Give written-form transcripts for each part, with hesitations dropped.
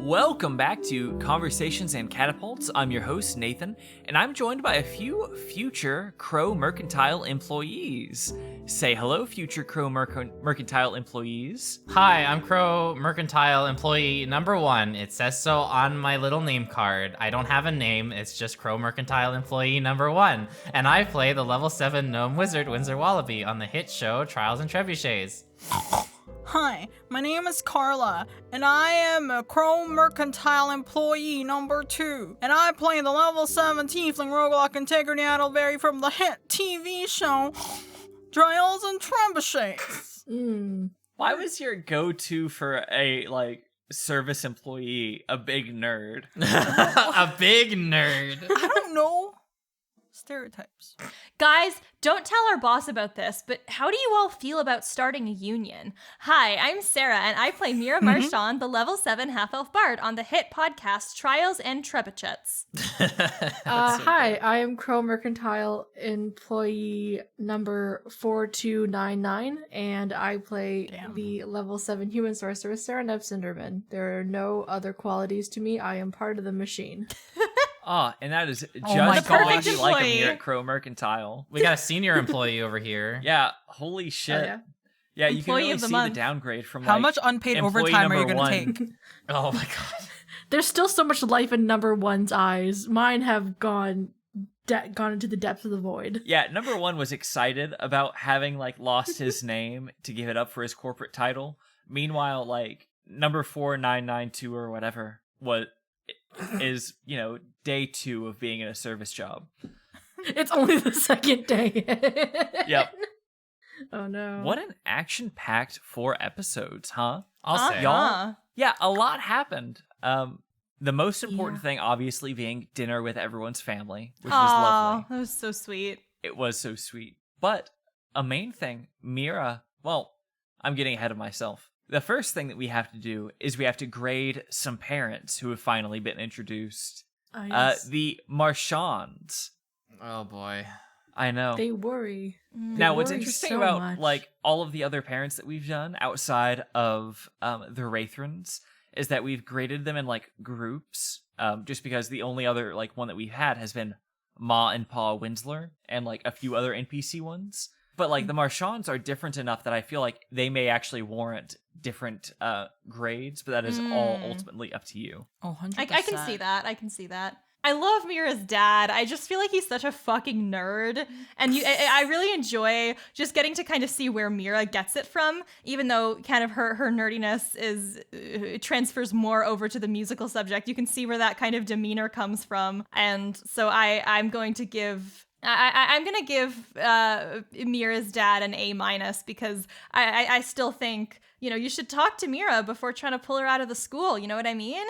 Welcome back to Conversations and Catapults. I'm your host, Nathan, and I'm joined by a few future Crow Mercantile employees. Say hello, future Crow Mercantile employees. Hi, I'm Crow Mercantile employee number 1. It says so on my little name card. I don't have a name, it's just Crow Mercantile employee number 1. And I play the level 7 gnome wizard Windsor Wallaby on the hit show Trials and Trebuchets. Hi, my name is Carla, and I am a Crow Mercantile employee number 2, and I play the level 7 tiefling roguelike integrity Adelberry from the hit TV show Trials and Trebuchets. Why was your go-to for a, service employee a big nerd? A big nerd. I don't know. Stereotypes. Guys, don't tell our boss about this, but how do you all feel about starting a union? Hi, I'm Sarah, and I play Mira Marchand, the level 7 half-elf bard on the hit podcast Trials and Trebuchets. Hi, I am Crow Mercantile employee number 4299, and I play the level 7 human sorceress Sarah Cinderman. There are no other qualities to me. I am part of the machine. And that is just my what gosh. you like here at Crow Mercantile. We got a senior employee over here. Yeah, holy shit. Oh, yeah. Yeah, you can Employee really of the see month. the downgrade from How much unpaid employee overtime are you number going to one. take? Oh my god. There's still so much life in number 1's eyes. Mine have gone into the depths of the void. Yeah, number 1 was excited about having lost his name to give it up for his corporate title. Meanwhile, number 4992 or whatever is day 2 of being in a service job. It's only the second day. Yep. Oh no. What an action-packed 4 episodes, huh? I'll say. Y'all? Yeah, a lot happened. The most important thing, obviously, being dinner with everyone's family, which was lovely. That was so sweet. It was so sweet. But a main thing, Mira, well, I'm getting ahead of myself. The first thing that we have to do is we have to grade some parents who have finally been introduced. Oh, yes. The Marchands. Oh boy. I know. They worry. Now, what's worry interesting so about much. all of the other parents that we've done outside of the Wraithrons is that we've graded them in groups. Just because the only other one that we've had has been Ma and Pa Winsler and a few other NPC ones. But the Marchands are different enough that I feel like they may actually warrant different grades, but that is all ultimately up to you. Oh, 100%. I can see that. I love Mira's dad. I just feel like he's such a fucking nerd. And I really enjoy just getting to kind of see where Mira gets it from, even though kind of her nerdiness transfers more over to the musical subject. You can see where that kind of demeanor comes from. And so I'm going to give... I'm going to give Mira's dad an A- because I still think, you should talk to Mira before trying to pull her out of the school. You know what I mean?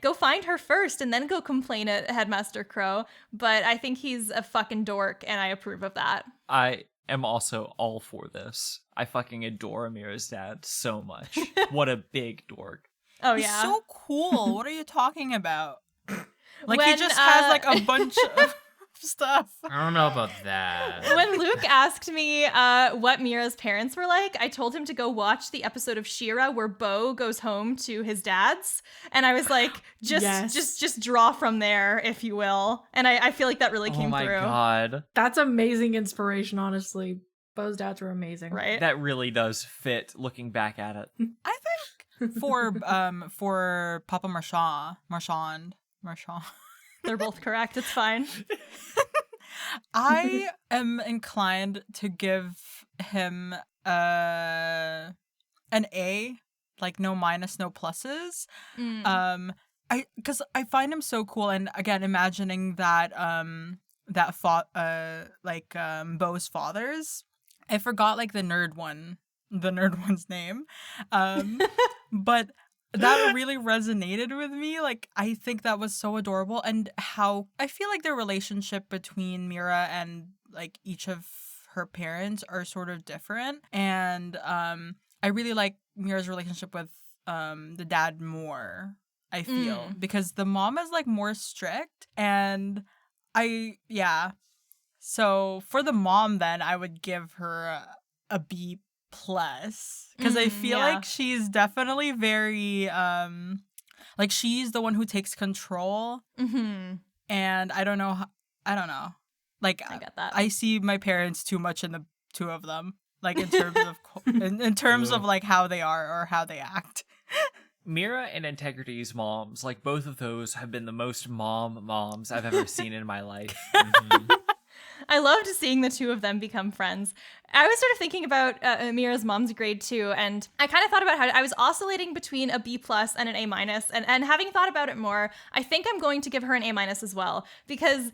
Go find her first and then go complain at Headmaster Crow. But I think he's a fucking dork and I approve of that. I am also all for this. I fucking adore Mira's dad so much. What a big dork. Oh, He's yeah. so cool. What are you talking about? He When, just has a bunch of stuff. I don't know about that. When Luke asked me what Mira's parents were like, I told him to go watch the episode of She-Ra where Bo goes home to his dad's, and I was like, just draw from there, if you will. And I feel like that really came through. Oh my god. That's amazing inspiration, honestly. Bo's dads were amazing. Right? That really does fit looking back at it. I think for Papa Marchand. They're both correct. It's fine. I am inclined to give him an A, no minus, no pluses. Because I find him so cool, and again, imagining that Bo's fathers. I forgot the nerd one's name, but. That really resonated with me. I think that was so adorable, and how I feel like the relationship between Mira and each of her parents are sort of different. And I really like Mira's relationship with the dad more, I feel, because the mom is more strict, and so for the mom then I would give her a B plus, because I feel like she's definitely very Like she's the one who takes control, Mm-hmm. and I don't know. I don't know. Like I get that. I see my parents too much in the two of them. Like in terms of in terms of like how they are or how they act. Mira and Integrity's moms, like both of those, have been the most moms I've ever seen in my life. I loved seeing the two of them become friends. I was sort of thinking about Mira's mom's grade too, and I kind of thought about how I was oscillating between a B+ and an A-, and having thought about it more, I think I'm going to give her an A- as well, because,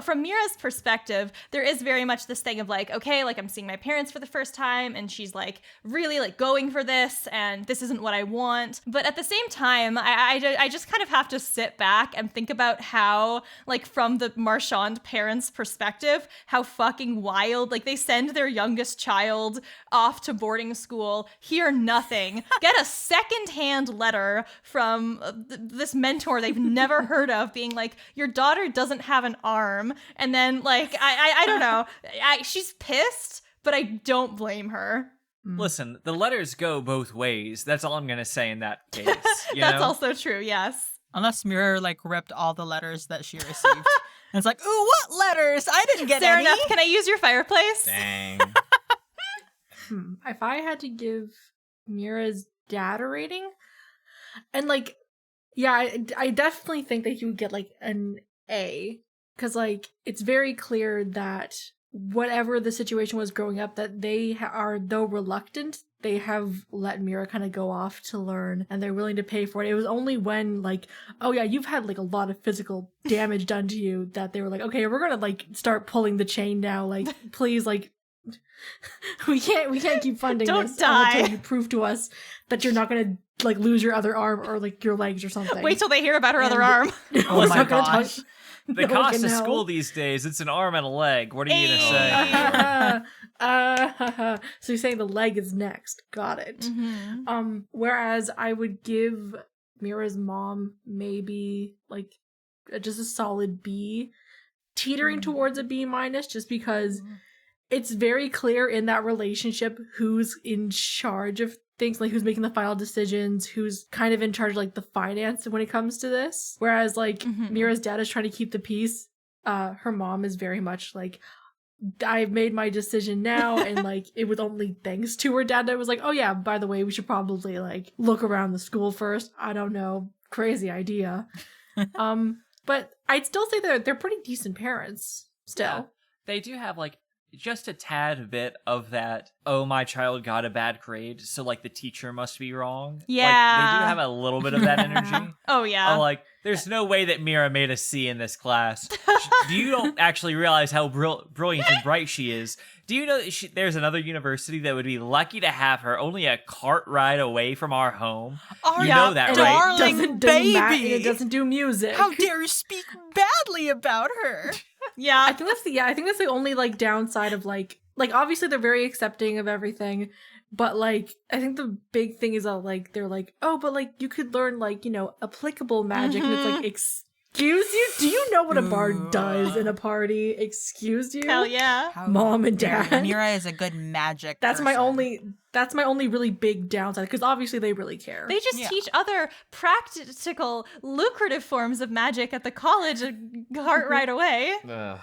from Mira's perspective, there is very much this thing of like, okay, like I'm seeing my parents for the first time, and she's like really like going for this, and this isn't what I want. But at the same time, I just kind of have to sit back and think about how, like from the Marchand parents' perspective, how fucking wild, like they send their youngest child off to boarding school, hear nothing, get a secondhand letter from this mentor they've never heard of being like, your daughter doesn't have an arm, and then like I don't know, she's pissed, but I don't blame her. Listen, the letters go both ways. That's all I'm gonna say in that case. That's also true, yes. Unless Mira like ripped all the letters that she received. And it's like, ooh, what letters? I didn't get Fair any. enough. Can I use your fireplace? Dang. If I had to give Mira's dad a rating, and like, yeah, I definitely think that he would get like an A, because like it's very clear that whatever the situation was growing up, that they are, though reluctant, they have let Mira kind of go off to learn, and they're willing to pay for it. It was only when like, oh yeah, you've had like a lot of physical damage done to you, that they were like, okay, we're gonna like start pulling the chain now, like please, like we can't keep funding Don't this die. until you prove to us that you're not gonna like lose your other arm or like your legs or something. Wait till they hear about her other And- arm. Oh We're my not gonna tell gosh. you- The no one cost can of know. school these days, it's an arm and a leg. What are you gonna Hey. say? So you're saying the leg is next. Got it. Mhm. Whereas I would give Mira's mom maybe like just a solid B, teetering towards a B-, just because it's very clear in that relationship who's in charge of things, like who's making the final decisions, who's kind of in charge of like the finance when it comes to this. Whereas like Mira's dad is trying to keep the peace. Her mom is very much like, I've made my decision now, and like it was only thanks to her dad that was like, oh yeah, by the way, we should probably like look around the school first. I don't know, crazy idea. But I'd still say they're pretty decent parents still. Yeah. They do have like just a tad bit of that, oh, my child got a bad grade, so like the teacher must be wrong. Like, they Yeah. do have a little bit of that energy. Oh yeah. I'm like, there's no way that Mira made a C in this class. You don't actually realize how brilliant and bright she is. Do you know that there's another university that would be lucky to have her only a cart ride away from our home? Our You know that, And right? darling it doesn't do baby. and it doesn't do music. How dare you speak badly about her? yeah. I think that's the only like downside of like obviously they're very accepting of everything, but like I think the big thing is that like they're like, oh, but like you could learn like, you know, applicable magic, and it's like, excuse you? Do you know what a bard does in a party? Excuse you? Hell yeah. How Mom and dare you. dad. Mira is a good magic That's my person. only really big downside, because obviously they really care. They just Yeah. teach other practical, lucrative forms of magic at the college a cart right away. Ugh.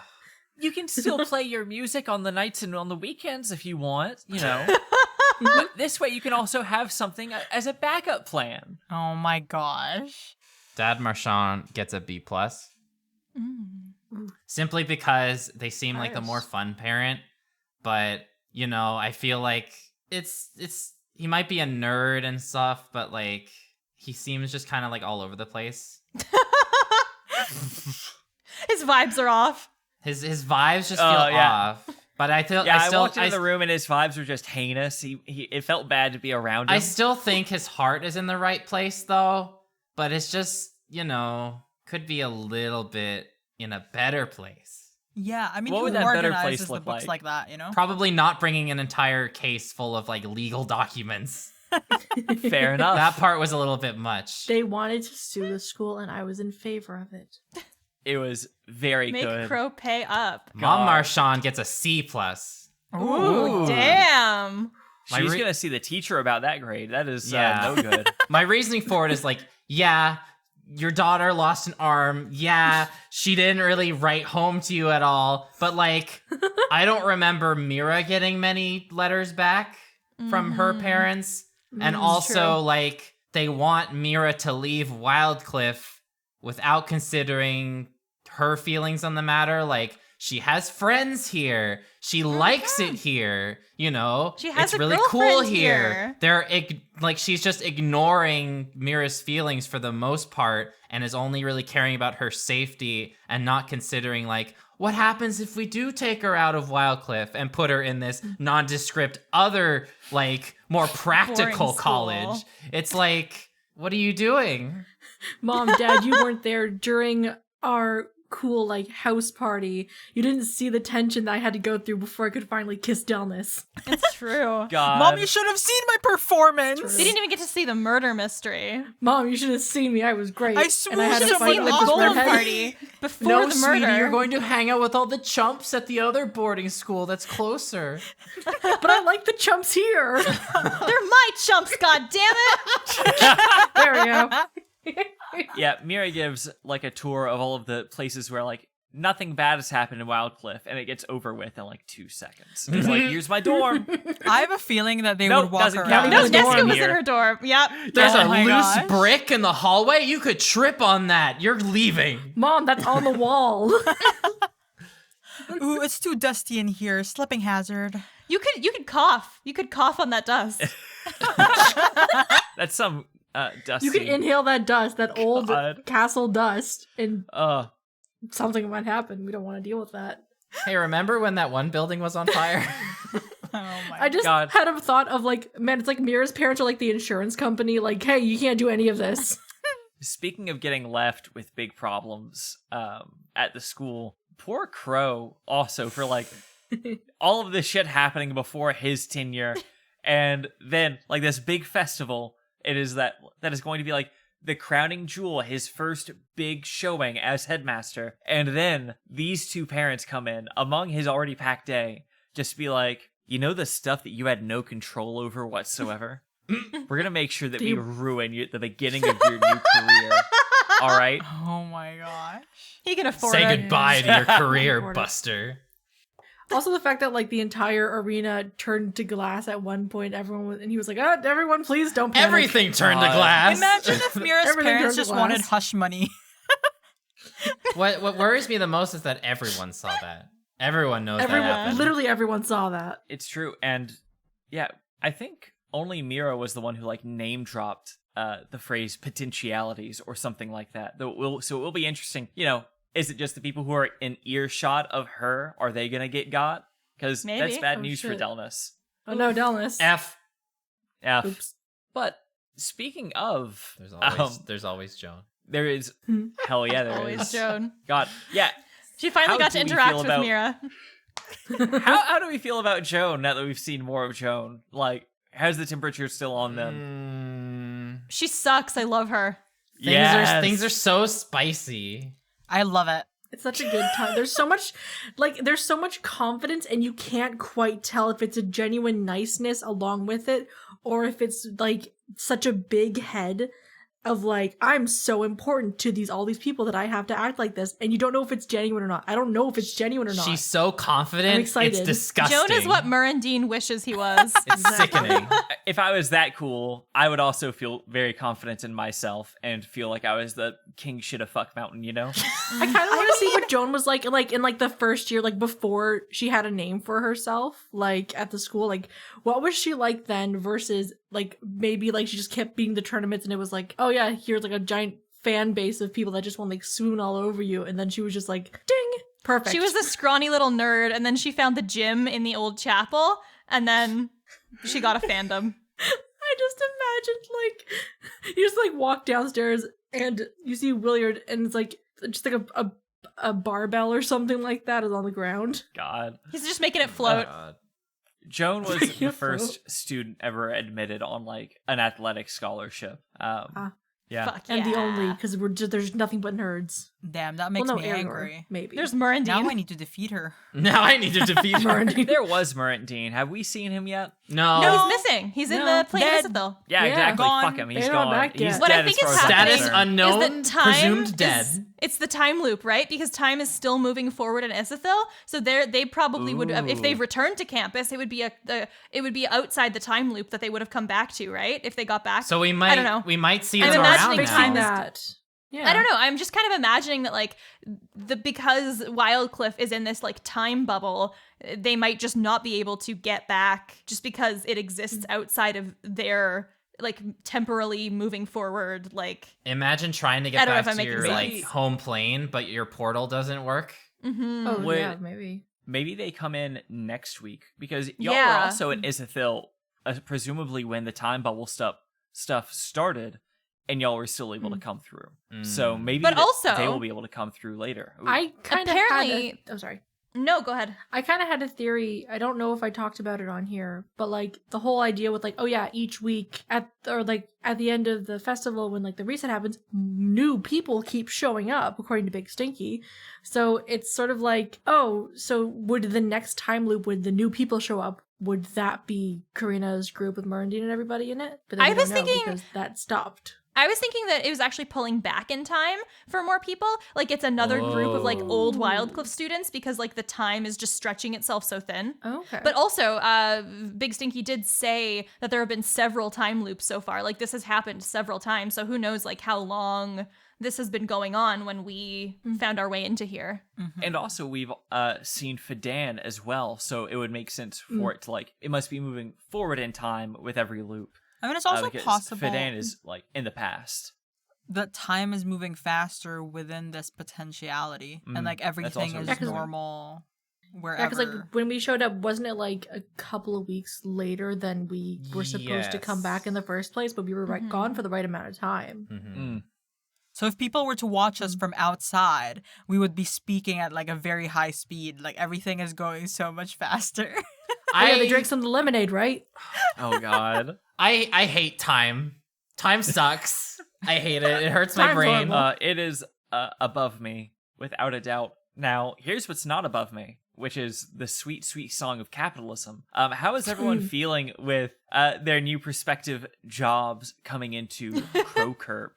You can still play your music on the nights and on the weekends if you want, you know. But this way you can also have something as a backup plan. Oh my gosh. Dad Marchand gets a B+. Simply because they seem like the more fun parent, but you know, I feel like it's he might be a nerd and stuff, but like he seems just kind of like all over the place. His vibes are off. His vibes just feel yeah. off. But I feel Yeah, I still walked into the room and his vibes were just heinous. It felt bad to be around him. I still think his heart is in the right place though, but it's just, you know, could be a little bit in a better place. Yeah, I mean, What who would that better organizes place the look books like? that, you know? Probably not bringing an entire case full of like legal documents. Fair enough. That part was a little bit much. They wanted to sue the school, and I was in favor of it. It was very Make good. Crow pay up. Mom God. Marchand gets a C+. Ooh, damn. My She's re- gonna see the teacher about that grade. That is Yeah. no good. My reasoning for it is like, yeah, your daughter lost an arm. Yeah, she didn't really write home to you at all. But, like, I don't remember Mira getting many letters back from her parents. And also, like, they want Mira to leave Wildcliff without considering her feelings on the matter. Like, she has friends here. She likes it here. You know, She has it's a really cool girlfriend here. They're like, she's just ignoring Mira's feelings for the most part and is only really caring about her safety and not considering, like, what happens if we do take her out of Wildcliff and put her in this nondescript other, like, more practical Boring school. college? It's like, what are you doing? Mom, Dad, you weren't there during our cool, like, house party. You didn't see the tension that I had to go through before I could finally kiss Delnis. It's true. God. Mom, you should have seen my performance. They didn't even get to see the murder mystery. Mom, you should have seen me. I was great. I and I had swooshed to him fight with with the the golden redhead. party before No, the murder. sweetie, you're going to hang out with all the chumps at the other boarding school that's closer. But I like the chumps here. They're my chumps, goddammit! There we go. Yeah, Mira gives like a tour of all of the places where like nothing bad has happened in Wildcliff, and it gets over with in like 2 seconds. It's like, here's my dorm. I have a feeling that they Nope, would walk doesn't around. count. No, That's Nesca dorm was in here. her dorm. Yep. There's Oh a my loose gosh. brick in the hallway. You could trip on that. You're leaving. Mom, that's on the wall. Ooh, it's too dusty in here. Slipping hazard. You could cough. You could cough on that dust. That's some dusty. You can inhale that dust, that old God. castle dust, and Uh, something might happen. We don't want to deal with that. Hey, remember when that one building was on fire? Oh my I just God. had a thought of like, man, it's like Mira's parents are like the insurance company. Like, hey, you can't do any of this. Speaking of getting left with big problems at the school, poor Crow also for like all of this shit happening before his tenure, and then like this big festival. It is that is going to be like the crowning jewel, his first big showing as headmaster, and then these two parents come in among his already packed day, just to be like, you know, the stuff that you had no control over whatsoever. We're gonna make sure that we ruin the beginning of your new career. All right. Oh my gosh. He can afford Say it. goodbye to your career, Afford it. Buster. Also, the fact that like the entire arena turned to glass at one point, everyone was, and he was like, everyone, please don't panic. Everything turned to God. glass. Imagine if Mira's Everything parents turned to just glass. wanted hush money. What worries me the most is that everyone saw that. Everyone knows that happened. Literally everyone saw that. It's true, and yeah, I think only Mira was the one who like name dropped the phrase potentialities or something like that. So it will be interesting. You know, is it just the people who are in earshot of her? Are they gonna get got? Because Maybe. that's bad Oh, news for shit. Delnis. Oh no, Delnis. F. Oops. But speaking of, There's always Joan. there is hell yeah, there Always is. Joan. God, yeah. She finally How got to do we interact feel with about- Mira. How do we feel about Joan now that we've seen more of Joan? Like, how's the temperature still on them? She sucks. I love her. Things are so spicy. I love it. It's such a good time. There's so much confidence, and you can't quite tell if it's a genuine niceness along with it, or if it's like such a big head of like, I'm so important to all these people that I have to act like this, and you don't know if it's genuine or not. I don't know if it's genuine or not. She's so confident. I'm excited. It's disgusting. Joan is what Murandine wishes he was. It's sickening. If I was that cool, I would also feel very confident in myself and feel like I was the king shit of fuck mountain, you know? I kind of want to see what Joan was like in like the first year, like before she had a name for herself, like at the school. Like, what was she like then versus like maybe like she just kept being the tournaments and it was like, oh yeah, here's like a giant fan base of people that just want to like swoon all over you, and then she was just like, ding, perfect. She was this scrawny little nerd, and then she found the gym in the old chapel, and then she got a fandom. I just imagined like you just like walk downstairs and you see Williard and it's like just like a barbell or something like that is on the ground. God. He's just making it float. Joan was Making the it float. first student ever admitted on like an athletic scholarship. Yeah. Fuck And the yeah. only, because there's nothing but nerds. Damn, that makes well, no, me Aragorn, angry. maybe. There's Murandine. Now I need to defeat her. Now I need to defeat her. There was Murantine. Have we seen him yet? No. No, he's missing. He's in No. the plane Dead. of Isithil. Yeah, Yeah. exactly. Gone. Fuck him. He's They're not gone. back He's yet. What dead I think as far is as I'm happening Status concerned. unknown, is that time presumed dead. It's the time loop, right? Because time is still moving forward in Isithil. So they probably would have, if they've Ooh. returned to campus, it would be outside the time loop that they would have come back to, right? If they got back. So we might I don't know. we might see I'm them imagining around time now. is- that. Yeah. I don't know. I'm just kind of imagining that like because Wildcliff is in this like time bubble, they might just not be able to get back just because it exists outside of their like temporally moving forward. Like, Imagine trying to I get don't know back if I'm to making your sense. like home plane, but your portal doesn't work. Oh, Would- yeah, maybe. Maybe they come in next week because y'all Yeah. were also in Isithil, presumably when the time bubble stuff started, and y'all were still able to come through. So maybe But also- they will be able to come through later. Ooh. I kind of Apparently- I'm sorry. no, go ahead. I kind of had a theory. I don't know if I talked about it on here, but like the whole idea with like, oh yeah, each week at the end of the festival when like the reset happens, new people keep showing up according to Big Stinky. So it's sort of like, oh, so would the next time loop when the new people show up, would that be Karina's group with Murandine and everybody in it? But then I we don't was know thinking- because that stopped. I was thinking that it was actually pulling back in time for more people. Like it's another group of like old Wildcliff students because like the time is just stretching itself so thin. Okay. But also, Big Stinky did say that there have been several time loops so far. Like this has happened several times. So who knows like how long this has been going on when we found our way into here. And also, we've seen Fadan as well, so it would make sense for it to like it must be moving forward in time with every loop. I mean, it's also because possible Fadan is like in the past. that time is moving faster within this potentiality, and like everything also is a good point. normal wherever. yeah, because like when we showed up, wasn't it like a couple of weeks later than we were supposed to come back in the first place? But we were gone for the right amount of time. Mm. So if people were to watch us from outside, we would be speaking at like a very high speed. Like everything is going so much faster. I had to drink some lemonade, right? Oh God. I hate time. Time sucks. I hate it. It hurts my Time's brain. horrible. It is above me, without a doubt. Now, here's what's not above me, which is the sweet, sweet song of capitalism. How is everyone feeling with their new prospective jobs coming into Crowcorp?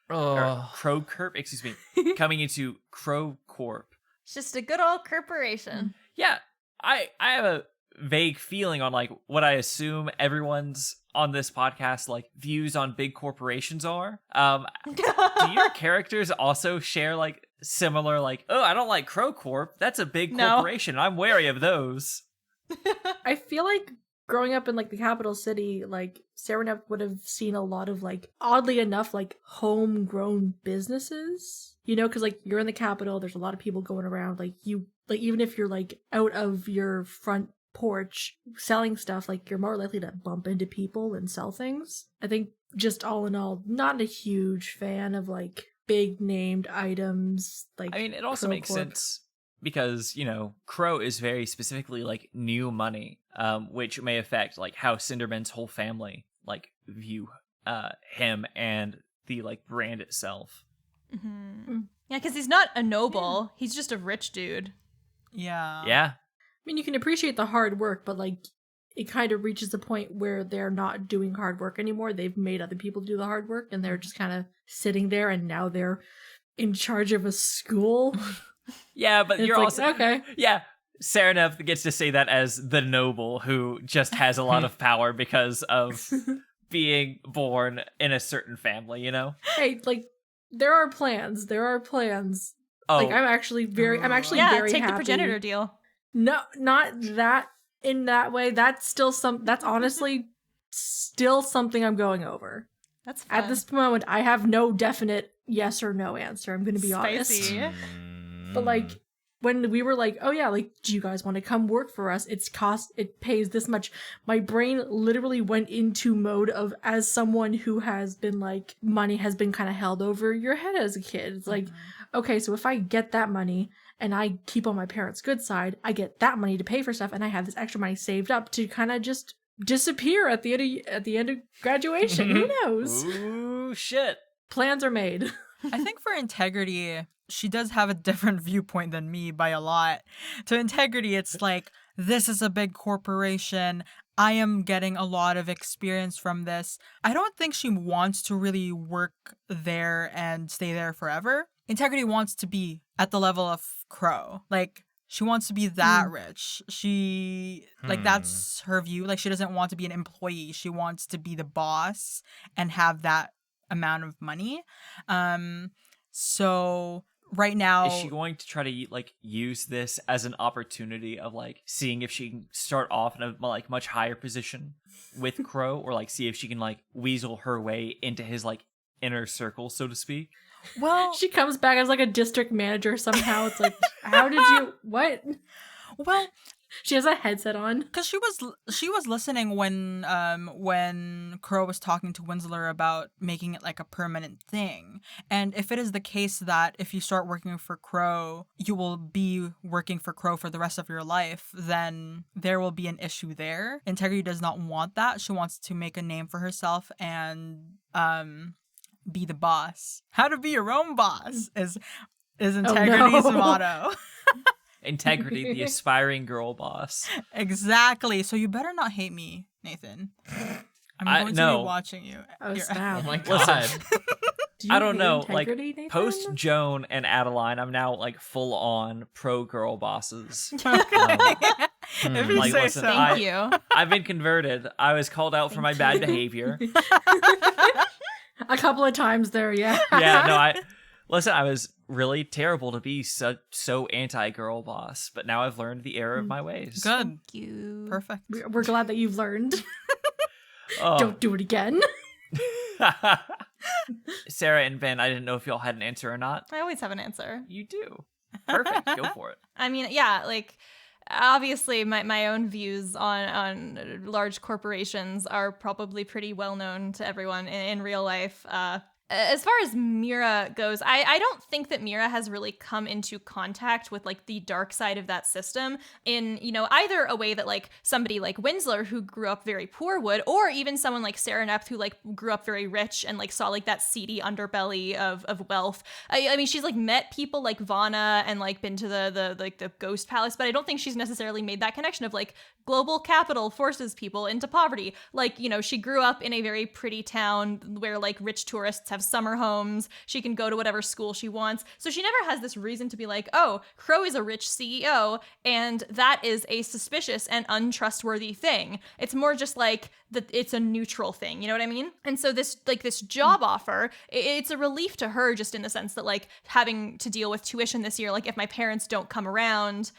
Oh. Crowcorp, excuse me, coming into Crowcorp. It's just a good old corporation. Yeah, I have a vague feeling on like what I assume everyone's on this podcast like views on big corporations are. Do your characters also share like similar like, oh, I don't like Crowcorp, that's a big No. corporation, I'm wary of those. I feel like growing up in like the capital city, like Serenep would have seen a lot of like oddly enough like homegrown businesses. You know, because like you're in the capital, there's a lot of people going around. Like you, like even if you're like out of your front porch selling stuff, like you're more likely to bump into people and sell things. I think just all in all, not a huge fan of like big named items. Like I mean, it also makes Crowcorp. sense because, you know, Crow is very specifically like new money, which may affect like how Cinderman's whole family like view him and the like brand itself. Mm-hmm. Yeah, because he's not a noble. He's just a rich dude. Yeah. Yeah. I mean, you can appreciate the hard work, but like it kind of reaches the point where they're not doing hard work anymore. They've made other people do the hard work and they're just kind of sitting there and now they're in charge of a school. Yeah, but It's you're like, also okay. Yeah, Serenep gets to say that as the noble who just has a lot of power because of being born in a certain fammy, you know? Hey, like there are plans. There are plans. Oh, Like I'm actually very Yeah, very take happy. the progenitor deal. No, not that in that way. That's still that's honestly still something I'm going over. That's fun. At this moment, I have no definite yes or no answer. I'm going to be honest. Spicy. But like when we were like, oh yeah, like do you guys want to come work for us? It pays this much. My brain literally went into mode of as someone who has been like money has been kind of held over your head as a kid. It's like, okay, so if I get that money and I keep on my parents' good side, I get that money to pay for stuff and I have this extra money saved up to kind of just disappear at the end of graduation. Who knows? ooh, shit. Plans are made. I think for Integrity, she does have a different viewpoint than me by a lot. To Integrity, it's like, this is a big corporation. I am getting a lot of experience from this. I don't think she wants to really work there and stay there forever. Integrity wants to be at the level of Crow. Like, she wants to be that rich. That's her view. Like, she doesn't want to be an employee. She wants to be the boss and have that amount of money. So right now, is she going to try to like use this as an opportunity of like seeing if she can start off in a like much higher position with Crow, or like see if she can like weasel her way into his like inner circle, so to speak? well, She comes back as like a district manager somehow. It's like, how did you, what? well, She has a headset on. because she was listening when Crow was talking to Winsler about making it like a permanent thing. And if it is the case that if you start working for Crow, you will be working for Crow for the rest of your life, then there will be an issue there. Integrity does not want that. She wants to make a name for herself and be the boss. How to be your own boss is Integrity's no. motto. Integrity, the aspiring girl boss. Exactly. So you better not hate me, Nathan. I'm going to no. be watching you. Oh, You're- snap. Oh my god. Listen, Do you I don't hate know. Like Integrity, Nathan? post Joan and Adeline, I'm now like full on pro girl bosses. If you Like, say listen, so. Thank you. I've been converted. I was called out for my bad behavior. A couple of times there, yeah. Yeah, no, I was really terrible to be so anti-girl boss, but now I've learned the error of my ways. Good. Thank you. Perfect. We're glad that you've learned. Oh. Don't do it again. Sarah and Ben, I didn't know if y'all had an answer or not. I always have an answer. You do. Perfect. Go for it. I mean, yeah, like obviously my own views on large corporations are probably pretty well known to everyone in real life. As far as Mira goes, I don't think that Mira has really come into contact with like the dark side of that system in, you know, either a way that like somebody like Winsler who grew up very poor would, or even someone like Serenep who like grew up very rich and like saw like that seedy underbelly of wealth. I mean, she's like met people like Vana and like been to the Ghost Palace, but I don't think she's necessarily made that connection of like global capital forces people into poverty. Like, you know, she grew up in a very pretty town where like rich tourists have summer homes. She can go to whatever school she wants. So she never has this reason to be like, oh, Crow is a rich CEO, and that is a suspicious and untrustworthy thing. It's more just like that it's a neutral thing. You know what I mean? And so this job offer, it's a relief to her just in the sense that like having to deal with tuition this year, like if my parents don't come around,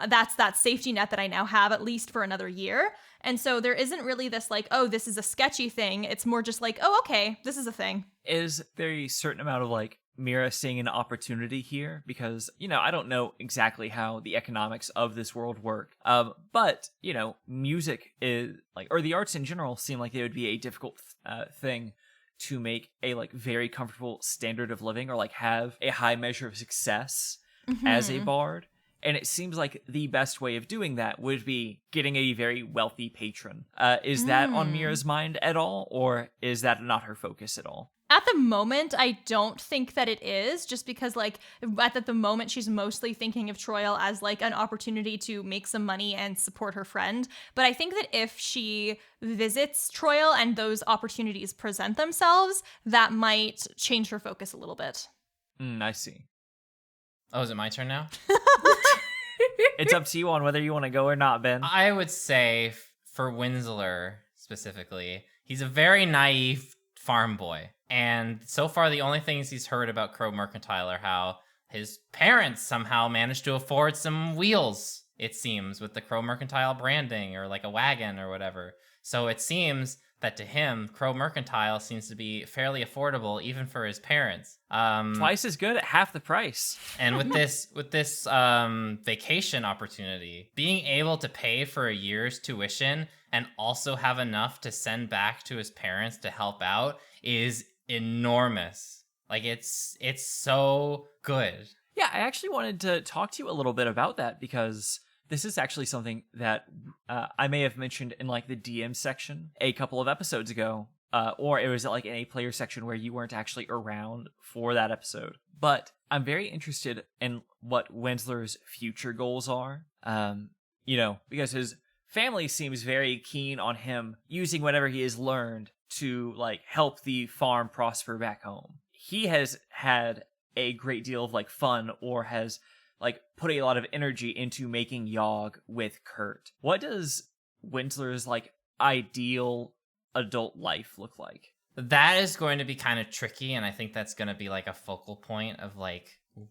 that's that safety net that I now have at least for another year. And so there isn't really this like, oh, this is a sketchy thing. It's more just like, oh, okay, this is a thing. Is there a certain amount of like Mira seeing an opportunity here? Because, you know, I don't know exactly how the economics of this world work. But, you know, music is like, or the arts in general seem like they would be a difficult thing to make a like very comfortable standard of living, or like have a high measure of success as a bard. And it seems like the best way of doing that would be getting a very wealthy patron. Is that on Mira's mind at all, or is that not her focus at all? At the moment, I don't think that it is, just because like at the moment she's mostly thinking of Troyal as like an opportunity to make some money and support her friend. But I think that if she visits Troyal and those opportunities present themselves, that might change her focus a little bit. I see. Oh, is it my turn now? It's up to you on whether you want to go or not, Ben. I would say for Winsler specifically, he's a very naive farm boy. And so far, the only things he's heard about Crow Mercantile are how his parents somehow managed to afford some wheels, it seems, with the Crow Mercantile branding, or like a wagon or whatever. So it seems that to him, Crow Mercantile seems to be fairly affordable even for his parents. Twice as good at half the price. And with this vacation opportunity, being able to pay for a year's tuition and also have enough to send back to his parents to help out is enormous. Like it's so good. Yeah, I actually wanted to talk to you a little bit about that, because this is actually something that I may have mentioned in like the DM section a couple of episodes ago, or it was like in a player section where you weren't actually around for that episode. But I'm very interested in what Winsler's future goals are. Because his family seems very keen on him using whatever he has learned to like help the farm prosper back home. He has had a great deal of like fun, or has like put a lot of energy into making Yogg with Kurt. What does Winsler's like ideal adult life look like? That is going to be kind of tricky, and I think that's going to be like a focal point of like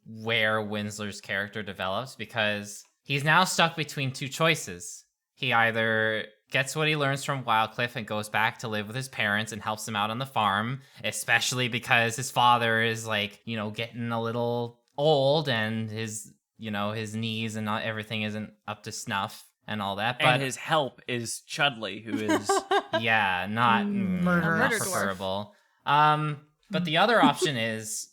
where Winsler's character develops, because he's now stuck between two choices. He either gets what he learns from Wildcliff and goes back to live with his parents and helps them out on the farm, especially because his father is like, getting a little old, and his knees and everything isn't up to snuff and all that. But and his help is Chudley, who is not Murder preferable. But the other option is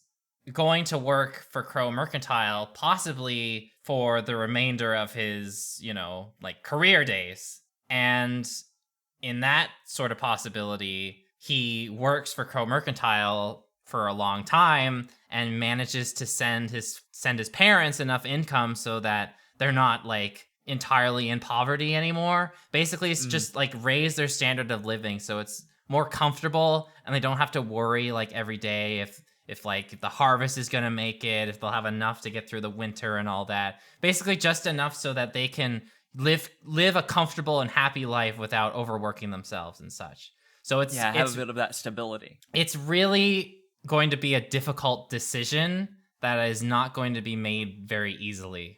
going to work for Crow Mercantile, possibly for the remainder of his, career days. And in that sort of possibility, he works for Crow Mercantile for a long time and manages to send his parents enough income so that they're not like entirely in poverty anymore. Basically, it's just like raise their standard of living so it's more comfortable, and they don't have to worry like every day if like the harvest is going to make it, if they'll have enough to get through the winter and all that. Basically just enough so that they can live a comfortable and happy life without overworking themselves and such. So it's have a bit of that stability. It's really going to be a difficult decision that is not going to be made very easily.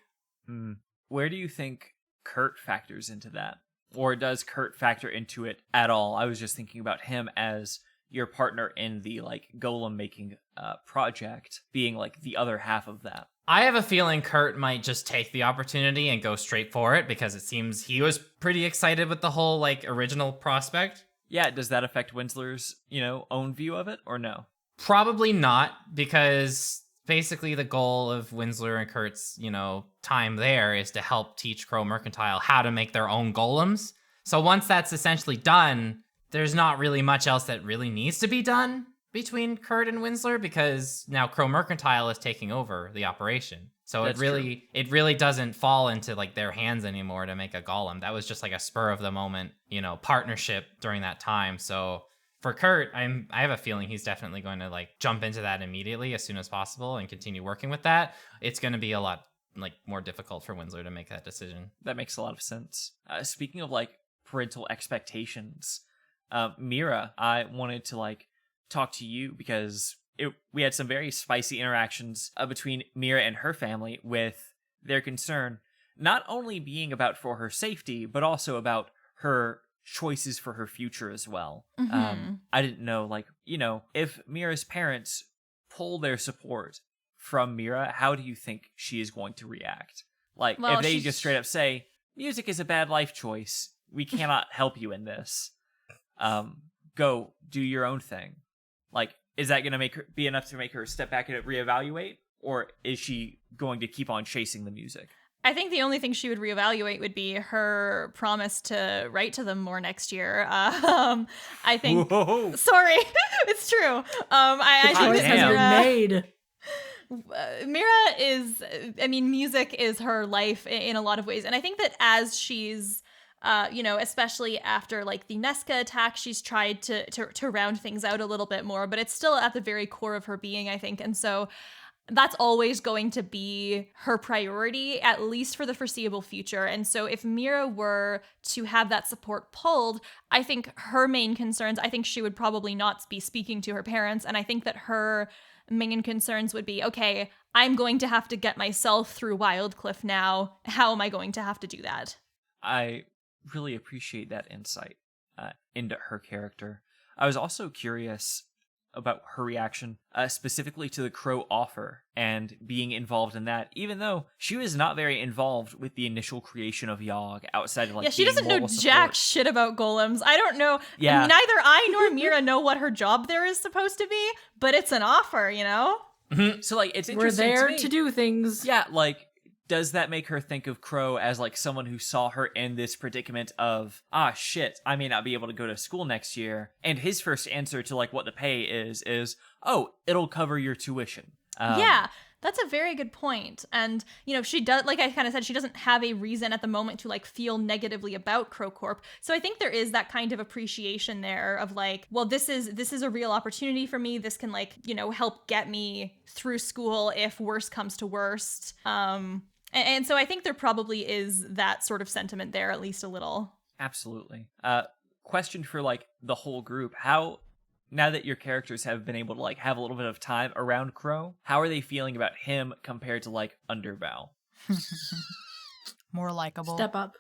Where do you think Kurt factors into that? Or does Kurt factor into it at all? I was just thinking about him as your partner in the like golem making project, being like the other half of that. I have a feeling Kurt might just take the opportunity and go straight for it, because it seems he was pretty excited with the whole like original prospect. Yeah, does that affect Winsler's, own view of it, or no? Probably not, because basically the goal of Winsler and Kurt's, time there is to help teach Crow Mercantile how to make their own golems. So once that's essentially done, there's not really much else that really needs to be done between Kurt and Winsler, because now Crow Mercantile is taking over the operation. So it really doesn't fall into like their hands anymore to make a golem. That was just like a spur of the moment, partnership during that time. So for Kurt, I have a feeling he's definitely going to like jump into that immediately as soon as possible and continue working with that. It's going to be a lot like more difficult for Winsler to make that decision. That makes a lot of sense. Speaking of like parental expectations, Mira, I wanted to like talk to you because we had some very spicy interactions between Mira and her family, with their concern not only being about for her safety, but also about her choices for her future as well. I didn't know, like, if Mira's parents pull their support from Mira, how do you think she is going to react? Like, if they just straight up say, music is a bad life choice, we cannot help you in this. Go do your own thing. Like, is that going to be enough to make her step back and reevaluate? Or is she going to keep on chasing the music? I think the only thing she would reevaluate would be her promise to write to them more next year. I think. Whoa. Sorry, it's true. I think that Mira is. I mean, music is her life in a lot of ways, and I think that as she's. Especially after like the Nesca attack, she's tried to round things out a little bit more, but it's still at the very core of her being, I think. And so that's always going to be her priority, at least for the foreseeable future. And so if Mira were to have that support pulled, I think her main concerns, I think she would probably not be speaking to her parents. And I think that her main concerns would be, okay, I'm going to have to get myself through Wildcliff now. How am I going to have to do that? I really appreciate that insight into her character. I was also curious about her reaction specifically to the Crow offer and being involved in that, even though she was not very involved with the initial creation of Yogg outside of like she doesn't know jack shit about golems. I don't know. Yeah. Neither I nor Mira know what her job there is supposed to be, but it's an offer, So like, it's interesting. We're there to to do things. Yeah, like, does that make her think of Crow as like someone who saw her in this predicament of, shit, I may not be able to go to school next year, and his first answer to like what the pay is, oh, it'll cover your tuition. Yeah, that's a very good point. And, she does, like I kind of said, she doesn't have a reason at the moment to like feel negatively about Crow Corp. So I think there is that kind of appreciation there of like, well, this is a real opportunity for me. This can like, help get me through school if worst comes to worst. And so I think there probably is that sort of sentiment there, at least a little. Absolutely. Question for like the whole group. Now that your characters have been able to like have a little bit of time around Crow, how are they feeling about him compared to like Underbow? More likable. Step up.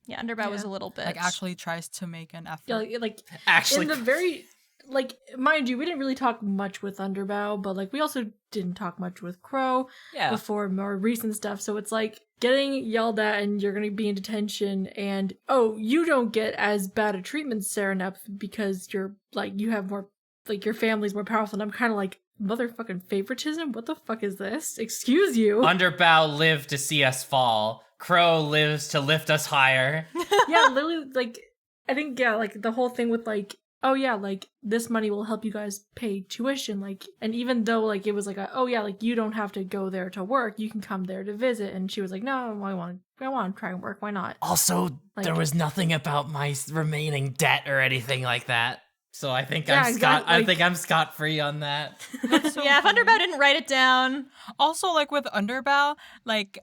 Yeah, Underbow was a little bit. Like actually tries to make an effort. Yeah, like Actually, in the very like, mind you, we didn't really talk much with Underbow, but like we also didn't talk much with Crow before more recent stuff. So it's like getting yelled at and you're gonna be in detention, and you don't get as bad a treatment, Serenep, because you're like you have more, like your family's more powerful. And I'm kind of like, motherfucking favoritism. What the fuck is this? Excuse you. Underbow lived to see us fall. Crow lives to lift us higher. Yeah, literally, like I think like the whole thing with like, oh yeah, like this money will help you guys pay tuition, like, and even though like it was like like you don't have to go there to work, you can come there to visit, and she was like, no, I want to try and work, why not? Also, like, there was nothing about my remaining debt or anything like that, so I think I think I'm scot-free on that. So yeah, funny. if Underbow didn't write it down. Also, like with Underbow, like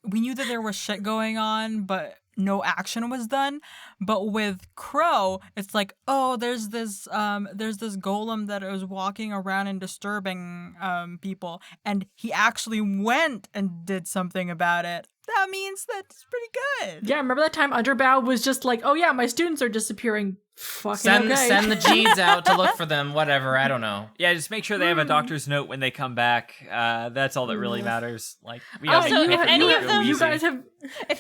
we knew that there was shit going on, but no action was done. But with Crow, it's like, there's this golem that was walking around and disturbing people, and he actually went and did something about it. That means that's pretty good. Yeah, remember that time Underbow was just like, my students are disappearing. Fucking send the G's out to look for them, whatever, I don't know. Yeah, just make sure they have a doctor's note when they come back. That's all that really matters. Like, we also, if any of them, if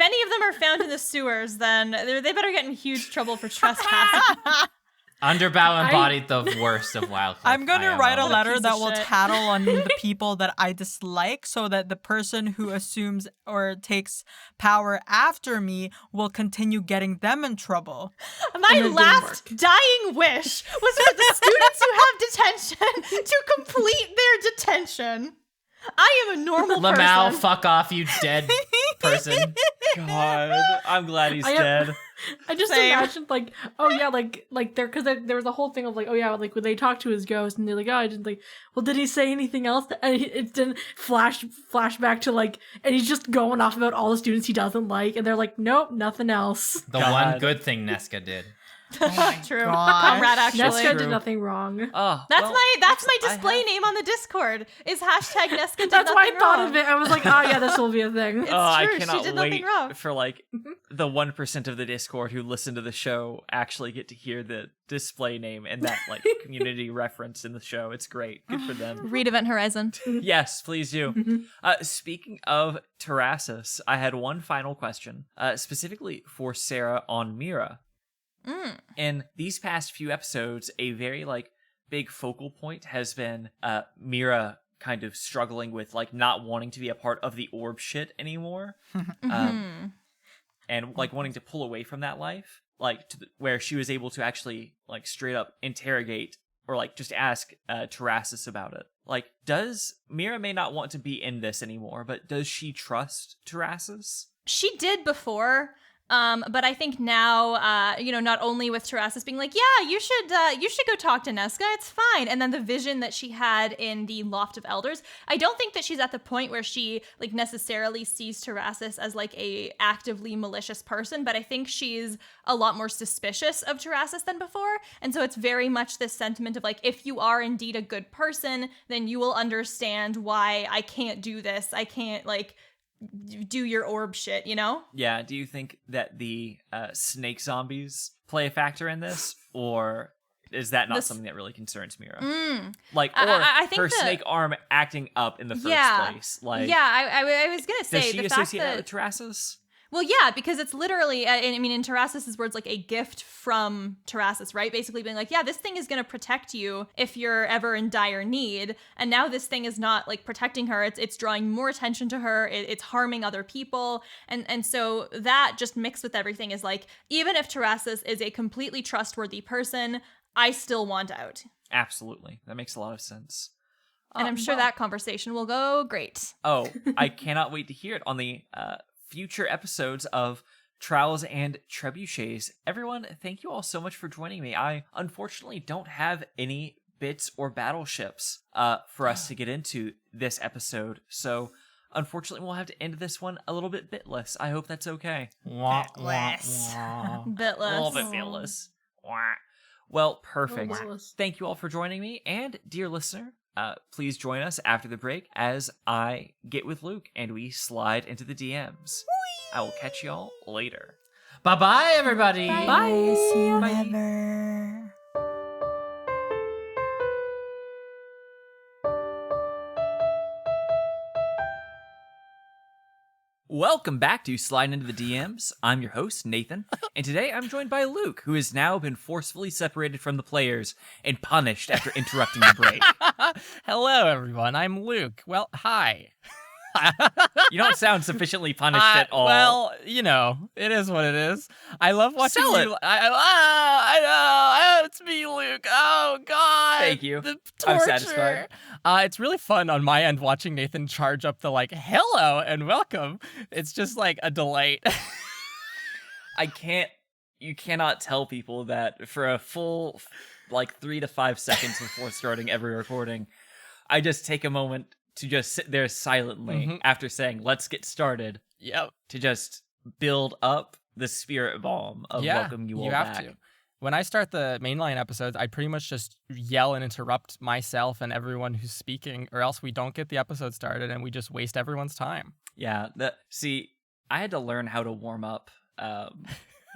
any of them are found in the sewers, then they better get in huge trouble for trespassing. Underbow embodied the worst of Wildcard. I'm gonna write a letter that will shit. tattle on the people that I dislike, so that the person who assumes or takes power after me will continue getting them in trouble. My last dying wish was for the students who have detention to complete their detention. I am a normal Lamau, person. fuck off, you dead person. God, I'm glad he's dead. I just imagined like, because there was a whole thing of like, like when they talked to his ghost and they're like, I didn't like, well, did he say anything else? And it didn't flash back to like, and he's just going off about all the students he doesn't like, and they're like, nope, nothing else. The one good thing Nesca did. True. gosh. Comrade, actually. Nesca did nothing wrong. That's my display name on the Discord. Is hashtag Nesca did That's why I nothing thought wrong. of it. I was like, this will be a thing. It's I true. cannot She did nothing wait wrong. for like the 1% of the Discord who listen to the show actually get to hear the display name and that like community reference in the show. It's great. Good for them. Read Event Horizon. Yes, please do. Speaking of Terrassus, I had one final question, specifically for Sarah on Mira. In these past few episodes, a very like big focal point has been Mira kind of struggling with like not wanting to be a part of the orb shit anymore, and like wanting to pull away from that life, like where she was able to actually like straight up interrogate or like just ask Terrassus about it. Like, does Mira may not want to be in this anymore, but does she trust Terrassus? She did before. But I think now, not only with Terrassus being like, yeah, you should go talk to Nesca, it's fine. And then the vision that she had in the Loft of Elders, I don't think that she's at the point where she like necessarily sees Terrassus as like a actively malicious person, but I think she's a lot more suspicious of Terrassus than before. And so it's very much this sentiment of like, if you are indeed a good person, then you will understand why I can't do this. I can't like do your orb shit, you know? Yeah, do you think that the snake zombies play a factor in this? Or is that not something that really concerns Mira? Like, or I think her snake arm acting up in the first place? Like, I was gonna say does she the fact associate that with Terrassus? Well, yeah, because it's literally, I mean, in Terrassus's words, like a gift from Terrassus, right? Basically being like, yeah, this thing is going to protect you if you're ever in dire need. And now this thing is not like protecting her. It's drawing more attention to her. It's harming other people. And so that just mixed with everything is like, even if Terrassus is a completely trustworthy person, I still want out. Absolutely. That makes a lot of sense. And I'm sure that conversation will go great. Oh, I cannot wait to hear it on the future episodes of Trials and Trebuchets. Everyone, thank you all so much for joining me. I unfortunately don't have any bits or battleships for us to get into this episode, so unfortunately we'll have to end this one a little bit bitless. I hope that's okay. Bitless. Bitless. A little bit bitless. Wah. Well, perfect. Bitless. Thank you all for joining me, and dear listener, please join us after the break as I get with Luke and we slide into the DMs. I will catch y'all later. Bye-bye, everybody. Bye. See you Bye. never. Welcome back to Sliding Into the DMs. I'm your host, Nathan, and today I'm joined by Luke, who has now been forcefully separated from the players and punished after interrupting the break. Hello, everyone. I'm Luke. Well, hi. You don't sound sufficiently punished at all. Well, you know, it is what it is. I love watching Sell you. it. I know. It's me, Luke. Oh, God. Thank you. The I'm torture. satisfied. It's really fun on my end watching Nathan charge up the, like, hello and welcome. It's just, like, a delight. You cannot tell people that for a full, 3 to 5 seconds before starting every recording, I just take a moment to just sit there silently after saying, let's get started, Yep. to just build up the spirit bomb of welcome you all have back. to. When I start the mainline episodes, I pretty much just yell and interrupt myself and everyone who's speaking, or else we don't get the episode started and we just waste everyone's time. Yeah, see, I had to learn how to warm up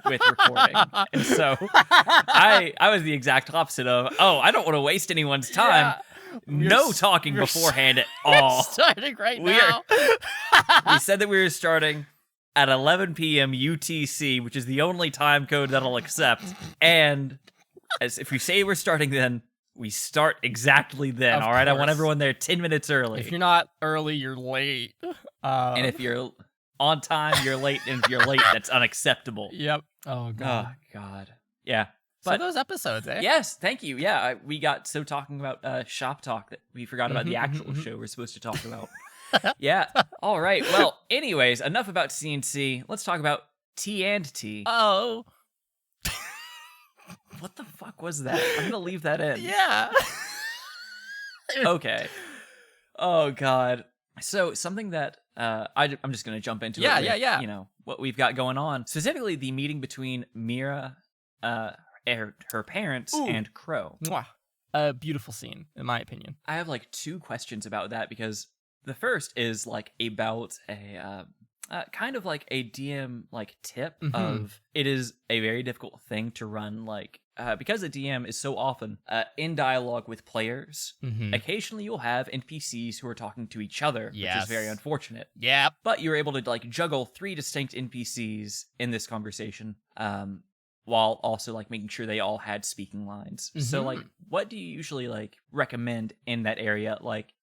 with recording. And so I was the exact opposite of, I don't want to waste anyone's time. Yeah. No talking beforehand at all. We're starting right We now. We said that we were starting at 11 p.m. UTC, which is the only time code that'll accept. And as if we say we're starting then, we start exactly then. Of All right, I want course. everyone there 10 minutes early. If you're not early, you're late. And if you're on time, you're late. And if you're late, that's unacceptable. Yep. Oh, God. Oh, God. Yeah. So But those episodes, eh? yes, thank you. Yeah, we got so talking about shop talk that we forgot about the actual show we're supposed to talk about. Yeah. All right. Well, anyways, enough about CNC. Let's talk about T&T. Oh. What the fuck was that? I'm gonna leave that in. Yeah. Okay. Oh God. So something that I'm just gonna jump into. Yeah, it with, yeah. You know what we've got going on. Specifically, the meeting between Mira, her parents, Ooh. and Crow. Mwah. A beautiful scene, in my opinion. I have two questions about that because the first is about a kind of like a DM tip of it is a very difficult thing to run because the DM is so often in dialogue with players. Occasionally you'll have NPCs who are talking to each other, which is very unfortunate. Yep. But you're able to juggle 3 distinct NPCs in this conversation. While also making sure they all had speaking lines. So what do you usually recommend in that area?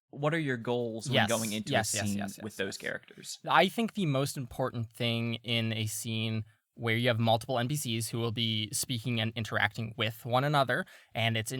What are your goals when going into a scene with those characters? I think the most important thing in a scene where you have multiple NPCs who will be speaking and interacting with one another, and it's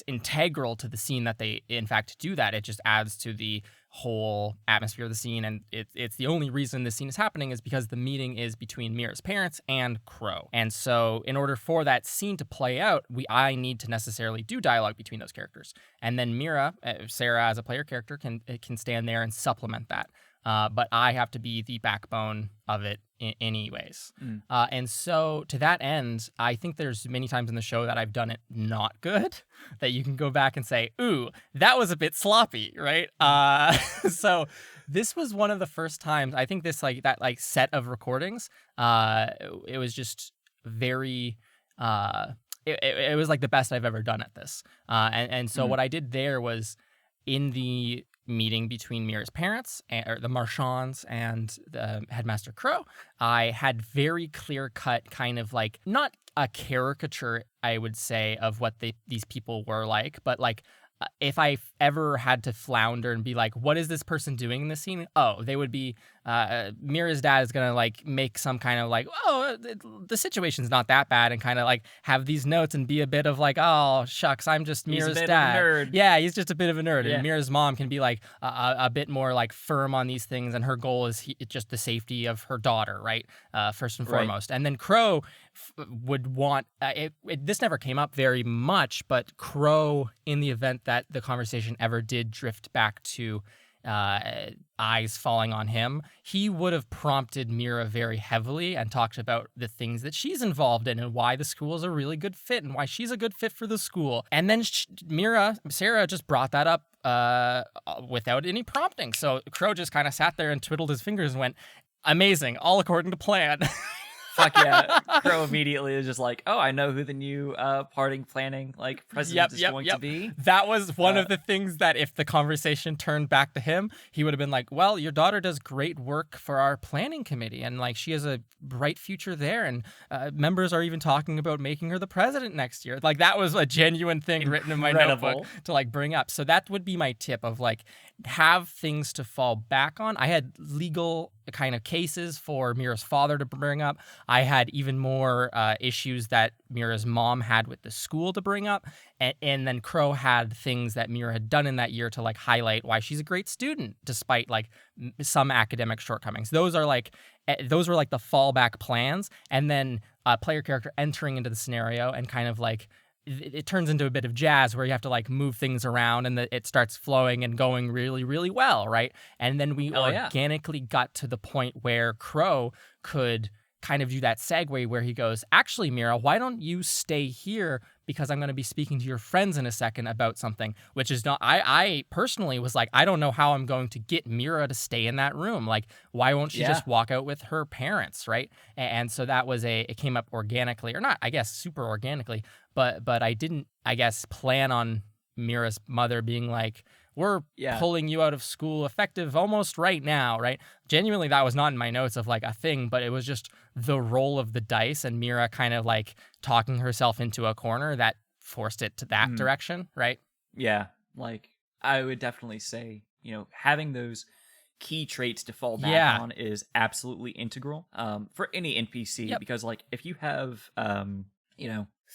integral to the scene that they in fact do that. It just adds to the whole atmosphere of the scene, and it's the only reason this scene is happening is because the meeting is between Mira's parents and Crow. And so in order for that scene to play out, I need to necessarily do dialogue between those characters. And then Mira, Sarah as a player character, can stand there and supplement that. But I have to be the backbone of it anyways. And so to that end, I think there's many times in the show that I've done it not good, that you can go back and say, ooh, that was a bit sloppy, right? So this was one of the first times, I think this set of recordings, it was just very, it was the best I've ever done at this. And so what I did there was in the meeting between Mira's parents, or the Marchands, and the headmaster Crow, I had very clear-cut kind of like, not a caricature, I would say, of what these people were like, but like, if I ever had to flounder and be like, what is this person doing in this scene? Oh, they would be, Mira's dad is going to like make some kind of like, oh, the situation's not that bad, and kind of like have these notes and be a bit of like, oh, shucks, I'm just Mira's He's a bit dad. of a nerd. Yeah, he's just a bit of a nerd. Yeah. And Mira's mom can be like a bit more like firm on these things, and her goal is just the safety of her daughter, right? First and Right. foremost. And then Crow would want, this never came up very much, but Crow, in the event that the conversation ever did drift back to eyes falling on him, he would have prompted Mira very heavily and talked about the things that she's involved in and why the school is a really good fit and why she's a good fit for the school. And then Sarah just brought that up without any prompting. So Crow just kind of sat there and twiddled his fingers and went, amazing, all according to plan. Fuck yeah. Crow immediately is just like, oh, I know who the new parting planning like president is going to be. That was one of the things that if the conversation turned back to him, he would have been like, well, your daughter does great work for our planning committee, and like she has a bright future there, and members are even talking about making her the president next year. Like that was a genuine thing written in my notebook to like bring up. So that would be my tip of like, have things to fall back on. I had legal kind of cases for Mira's father to bring up. I had even more issues that Mira's mom had with the school to bring up. And then Crow had things that Mira had done in that year to like highlight why she's a great student, despite like some academic shortcomings. Those were like the fallback plans. And then a player character entering into the scenario and kind of like, it turns into a bit of jazz where you have to like move things around and it starts flowing and going really, really well, right? And then we organically got to the point where Crow could kind of do that segue where he goes, actually, Mira, why don't you stay here, because I'm going to be speaking to your friends in a second about something, which is not, I personally was like, I don't know how I'm going to get Mira to stay in that room. Like, why won't she just walk out with her parents, right? And so that was it came up organically, or not, I guess, super organically, but I didn't, I guess, plan on Mira's mother being like, we're pulling you out of school effective almost right now, right? Genuinely, that was not in my notes of like a thing, but it was just the roll of the dice and Mira kind of like talking herself into a corner that forced it to that direction, right? Yeah, like I would definitely say, having those key traits to fall back on is absolutely integral for any NPC, because like if you have,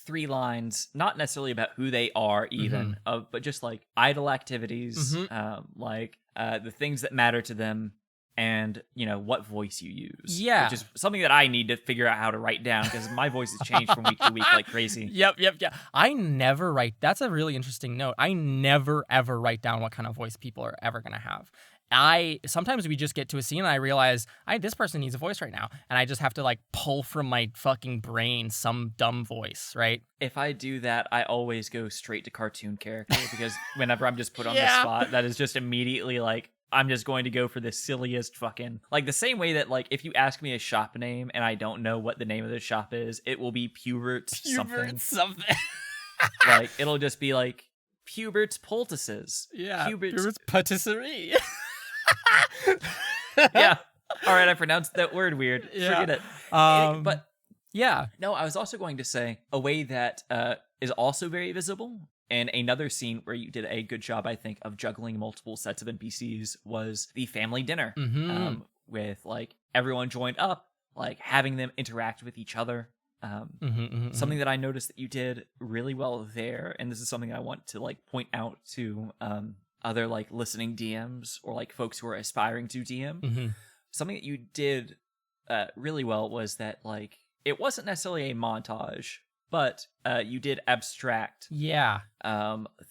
3 lines, not necessarily about who they are even, but just like idle activities, the things that matter to them, and what voice you use. Yeah, which is something that I need to figure out how to write down, because my voice has changed from week to week like crazy. Yep. I never write. That's a really interesting note. I never ever write down what kind of voice people are ever gonna have. Sometimes we just get to a scene and I realize this person needs a voice right now, and I just have to like pull from my fucking brain some dumb voice, right? If I do that, I always go straight to cartoon character, because whenever I'm just put on the spot, that is just immediately like, I'm just going to go for the silliest fucking, like the same way that like if you ask me a shop name and I don't know what the name of the shop is, it will be Pubert's something. Like it'll just be like Pubert's poultices. Yeah, Pubert's patisserie. Yeah. All right, I pronounced that word weird. Forget it. But yeah. No, I was also going to say a way that is also very visible, and another scene where you did a good job, I think, of juggling multiple sets of NPCs was the family dinner, with like everyone joined up, like having them interact with each other. Something that I noticed that you did really well there, and this is something I want to like point out to other like listening DMs or like folks who are aspiring to DM. Something that you did really well was that like it wasn't necessarily a montage, but you did abstract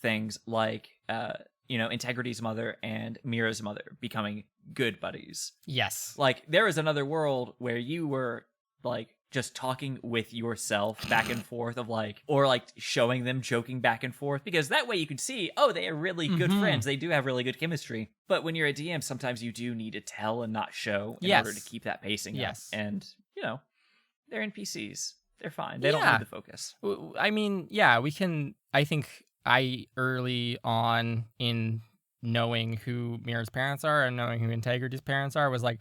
things like Integrity's mother and Mira's mother becoming good buddies. Yes. Like there is another world where you were like just talking with yourself back and forth of like, or like showing them joking back and forth, because that way you can see, oh, they are really good friends. They do have really good chemistry. But when you're a DM, sometimes you do need to tell and not show in order to keep that pacing up. And, they're NPCs. They're fine. They don't need the focus. I mean, we can, I think early on in knowing who Mira's parents are and knowing who Integrity's parents are was like,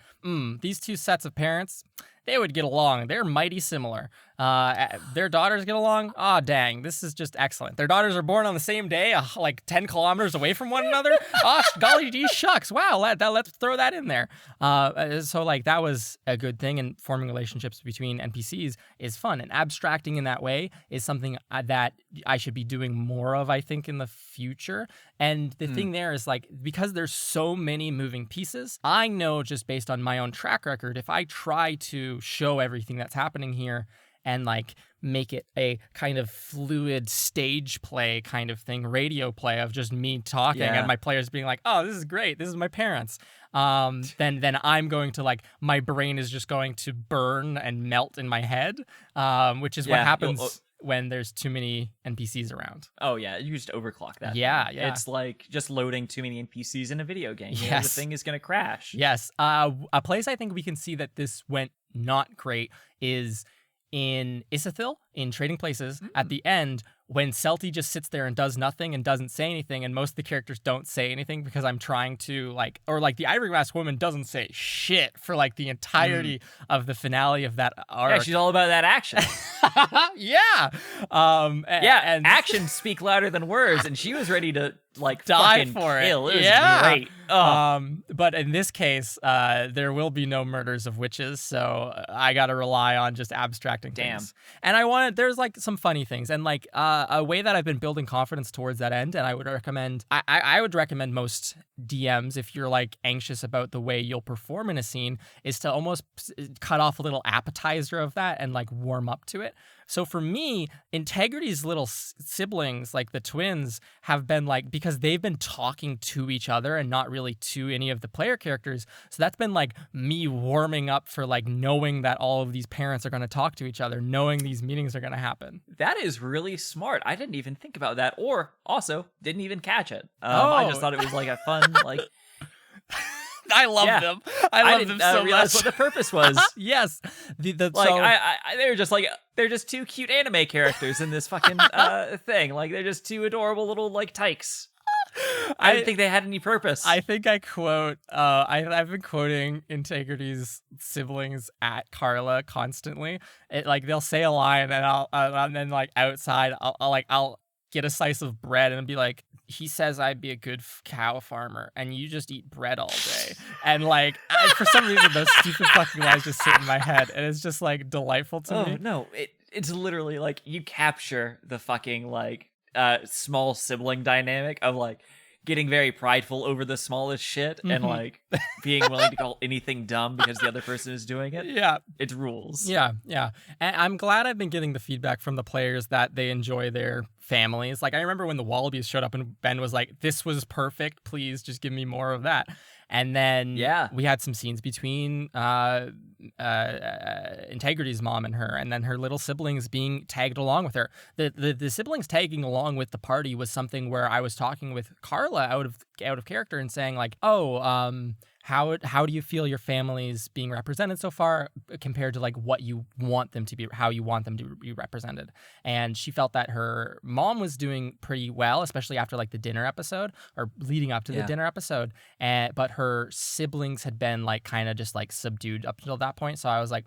these two sets of parents, they would get along. They're mighty similar. Their daughters get along. Oh, dang. This is just excellent. Their daughters are born on the same day, like 10 kilometers away from one another. Oh, golly gee shucks. Wow, let's throw that in there. So, like, that was a good thing. And forming relationships between NPCs is fun. And abstracting in that way is something that I should be doing more of, I think, in the future. And the thing there is, like, because there's so many moving pieces, I know just based on my own track record, if I try to show everything that's happening here and like make it a kind of fluid stage play kind of thing, radio play of just me talking and my players being like, oh, this is great, this is my parents, then I'm going to, like, my brain is just going to burn and melt in my head, which is what happens when there's too many NPCs around. Oh yeah, you just overclock that. Yeah. It's like just loading too many NPCs in a video game. You know, the thing is gonna crash. Yes. A place I think we can see that this went not great is in Isithil, in Trading Places, at the end, when Celty just sits there and does nothing and doesn't say anything, and most of the characters don't say anything because I'm trying to, like, or like the Ivory Mask woman doesn't say shit for like the entirety of the finale of that arc. Yeah, she's all about that action. And actions speak louder than words, and she was ready to like die fucking for kill. it. It was great. But in this case, there will be no murders of witches, so I got to rely on just abstracting things. And there's like some funny things, and like a way that I've been building confidence towards that end, and I would recommend, I would recommend most DMs, if you're like anxious about the way you'll perform in a scene, is to almost cut off a little appetizer of that and like warm up to it. So for me, Integrity's little siblings, like the twins, have been like, because they've been talking to each other and not really to any of the player characters. So that's been like me warming up for like knowing that all of these parents are going to talk to each other, knowing these meetings are going to happen. That is really smart. I didn't even think about that, or also didn't even catch it. I just thought it was like a fun, like... I love them. I love them so much. Realize what the purpose was. Yes, they're just two cute anime characters in this fucking thing. Like they're just two adorable little like tykes. I didn't think they had any purpose. I think I quote. I've been quoting Integrity's siblings at Carla constantly. Like they'll say a line, and and then like outside, I'll get a slice of bread and be like, he says I'd be a good cow farmer, and you just eat bread all day. And like, for some reason, those stupid fucking lines just sit in my head, and it's just like delightful to me. No, it's literally like you capture the fucking like small sibling dynamic of like getting very prideful over the smallest shit and like being willing to call anything dumb because the other person is doing it. Yeah. It rules. Yeah. And I'm glad I've been getting the feedback from the players that they enjoy their families. Like I remember when the Wallabies showed up and Ben was like, this was perfect. Please just give me more of that. And then we had some scenes between Integrity's mom and her, and then her little siblings being tagged along with her. The siblings tagging along with the party was something where I was talking with Carla out of character and saying like, how do you feel your family's being represented so far compared to like what you want them to be, how you want them to be represented? And she felt that her mom was doing pretty well, especially after like the dinner episode or leading up to the dinner episode. But her siblings had been like kind of just like subdued up until that point. So I was like,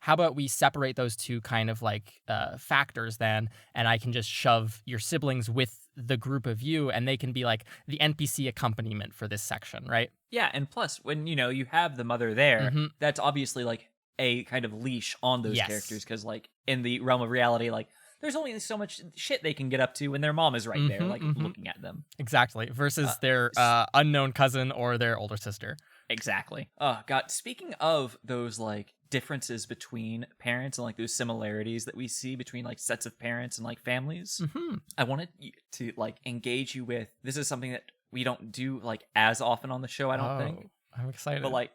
how about we separate those two kind of like factors then, and I can just shove your siblings with the group of you, and they can be like the NPC accompaniment for this section, right? Yeah, and plus, when you have the mother there, that's obviously like a kind of leash on those characters, because like in the realm of reality, like there's only so much shit they can get up to when their mom is right there, like looking at them. Exactly, versus their unknown cousin or their older sister. Exactly. Oh God, speaking of those like differences between parents and like those similarities that we see between like sets of parents and like families, I wanted to like engage you with, this is something that we don't do like as often on the show, I don't think. I'm excited. But like,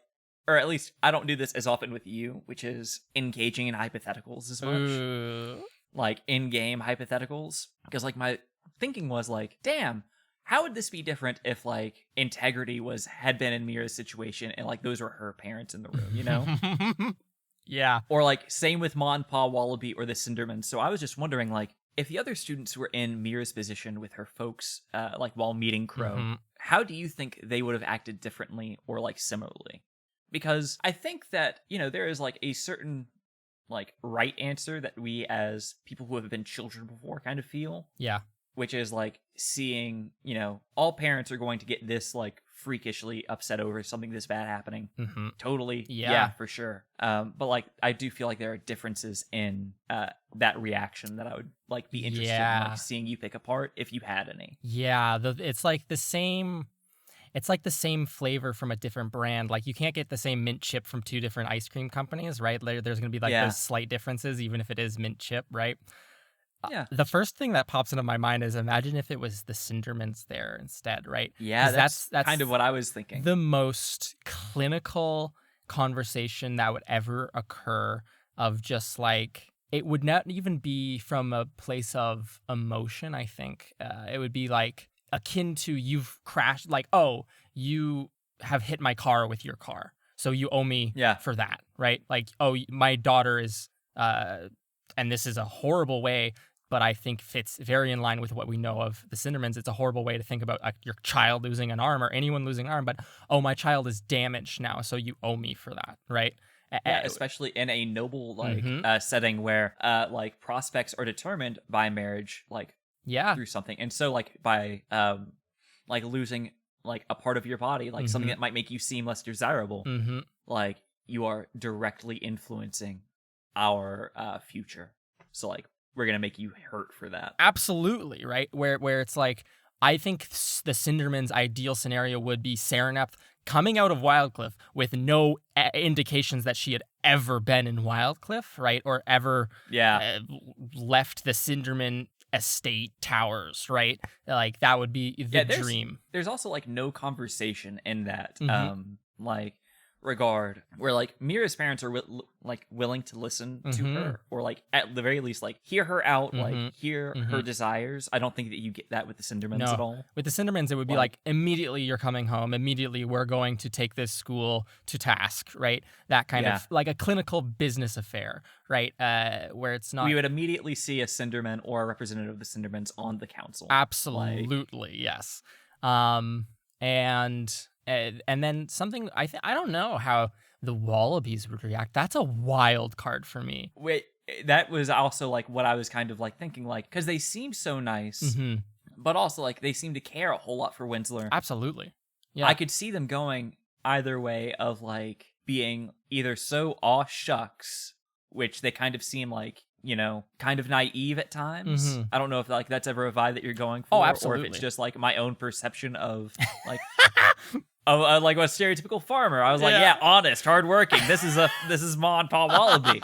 or at least I don't do this as often with you, which is engaging in hypotheticals as much. Like in-game hypotheticals. Because like my thinking was like, damn, how would this be different if like Integrity had been in Mira's situation and like those were her parents in the room, you know? Yeah. Or like same with Ma and Pa Wallaby or the Cinderman. So I was just wondering like if the other students were in Mira's position with her folks, like while meeting Crow, how do you think they would have acted differently or like similarly? Because I think that, there is like a certain like right answer that we as people who have been children before kind of feel. Yeah. Which is like seeing, all parents are going to get this like freakishly upset over something this bad happening. Mm-hmm. Totally. Yeah. Yeah, for sure. But like, I do feel like there are differences in that reaction that I would like be interested in like seeing you pick apart if you had any. Yeah. It's like the same. It's like the same flavor from a different brand. Like you can't get the same mint chip from two different ice cream companies, right? There's going to be like those slight differences, even if it is mint chip, right? Yeah. The first thing that pops into my mind is imagine if it was the Cindermans there instead, right? Yeah, that's kind of what I was thinking. The most clinical conversation that would ever occur of just like, it would not even be from a place of emotion, I think. It would be like akin to you've crashed, like, oh, you have hit my car with your car, so you owe me for that, right? Like, oh, my daughter is, and this is a horrible way, but I think fits very in line with what we know of the Cindermans. It's a horrible way to think about your child losing an arm or anyone losing an arm, but, oh, my child is damaged now, so you owe me for that, right? Yeah, especially in a noble setting where like prospects are determined by marriage, like through something, and so like by like losing like a part of your body, like something that might make you seem less desirable, like you are directly influencing our future. So like we're gonna make you hurt for that. Absolutely, right? Where it's like, I think the Cinderman's ideal scenario would be Sereneth coming out of Wildcliff with no indications that she had ever been in Wildcliff, right? Or ever left the Cinderman estate towers, right? Like that would be the dream. There's also like no conversation in that like regard where like Mira's parents are willing to listen to her, or like at the very least like hear her out, like hear her desires. I don't think that you get that with the Cindermans at all. With the Cindermans, it would be like immediately you're coming home, immediately we're going to take this school to task, right? That kind of like a clinical business affair, right? Where it's not. We would immediately see a Cinderman or a representative of the Cindermans on the council. Absolutely, yes. And then something I don't know how the Wallabies would react. That's a wild card for me. Wait, that was also like what I was kind of like thinking, like, because they seem so nice, but also like they seem to care a whole lot for Winsler. Absolutely. Yeah. I could see them going either way of like being either so aw shucks, which they kind of seem like, kind of naive at times. I don't know if like that's ever a vibe that you're going for, or if it's just like my own perception of like like a stereotypical farmer. I was like, honest, hardworking. This is Ma and Pa Wallaby.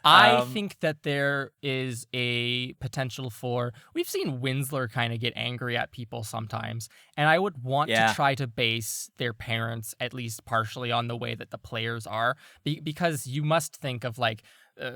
I think that there is a potential for, we've seen Winsler kind of get angry at people sometimes, and I would want to try to base their parents at least partially on the way that the players are, because you must think of like,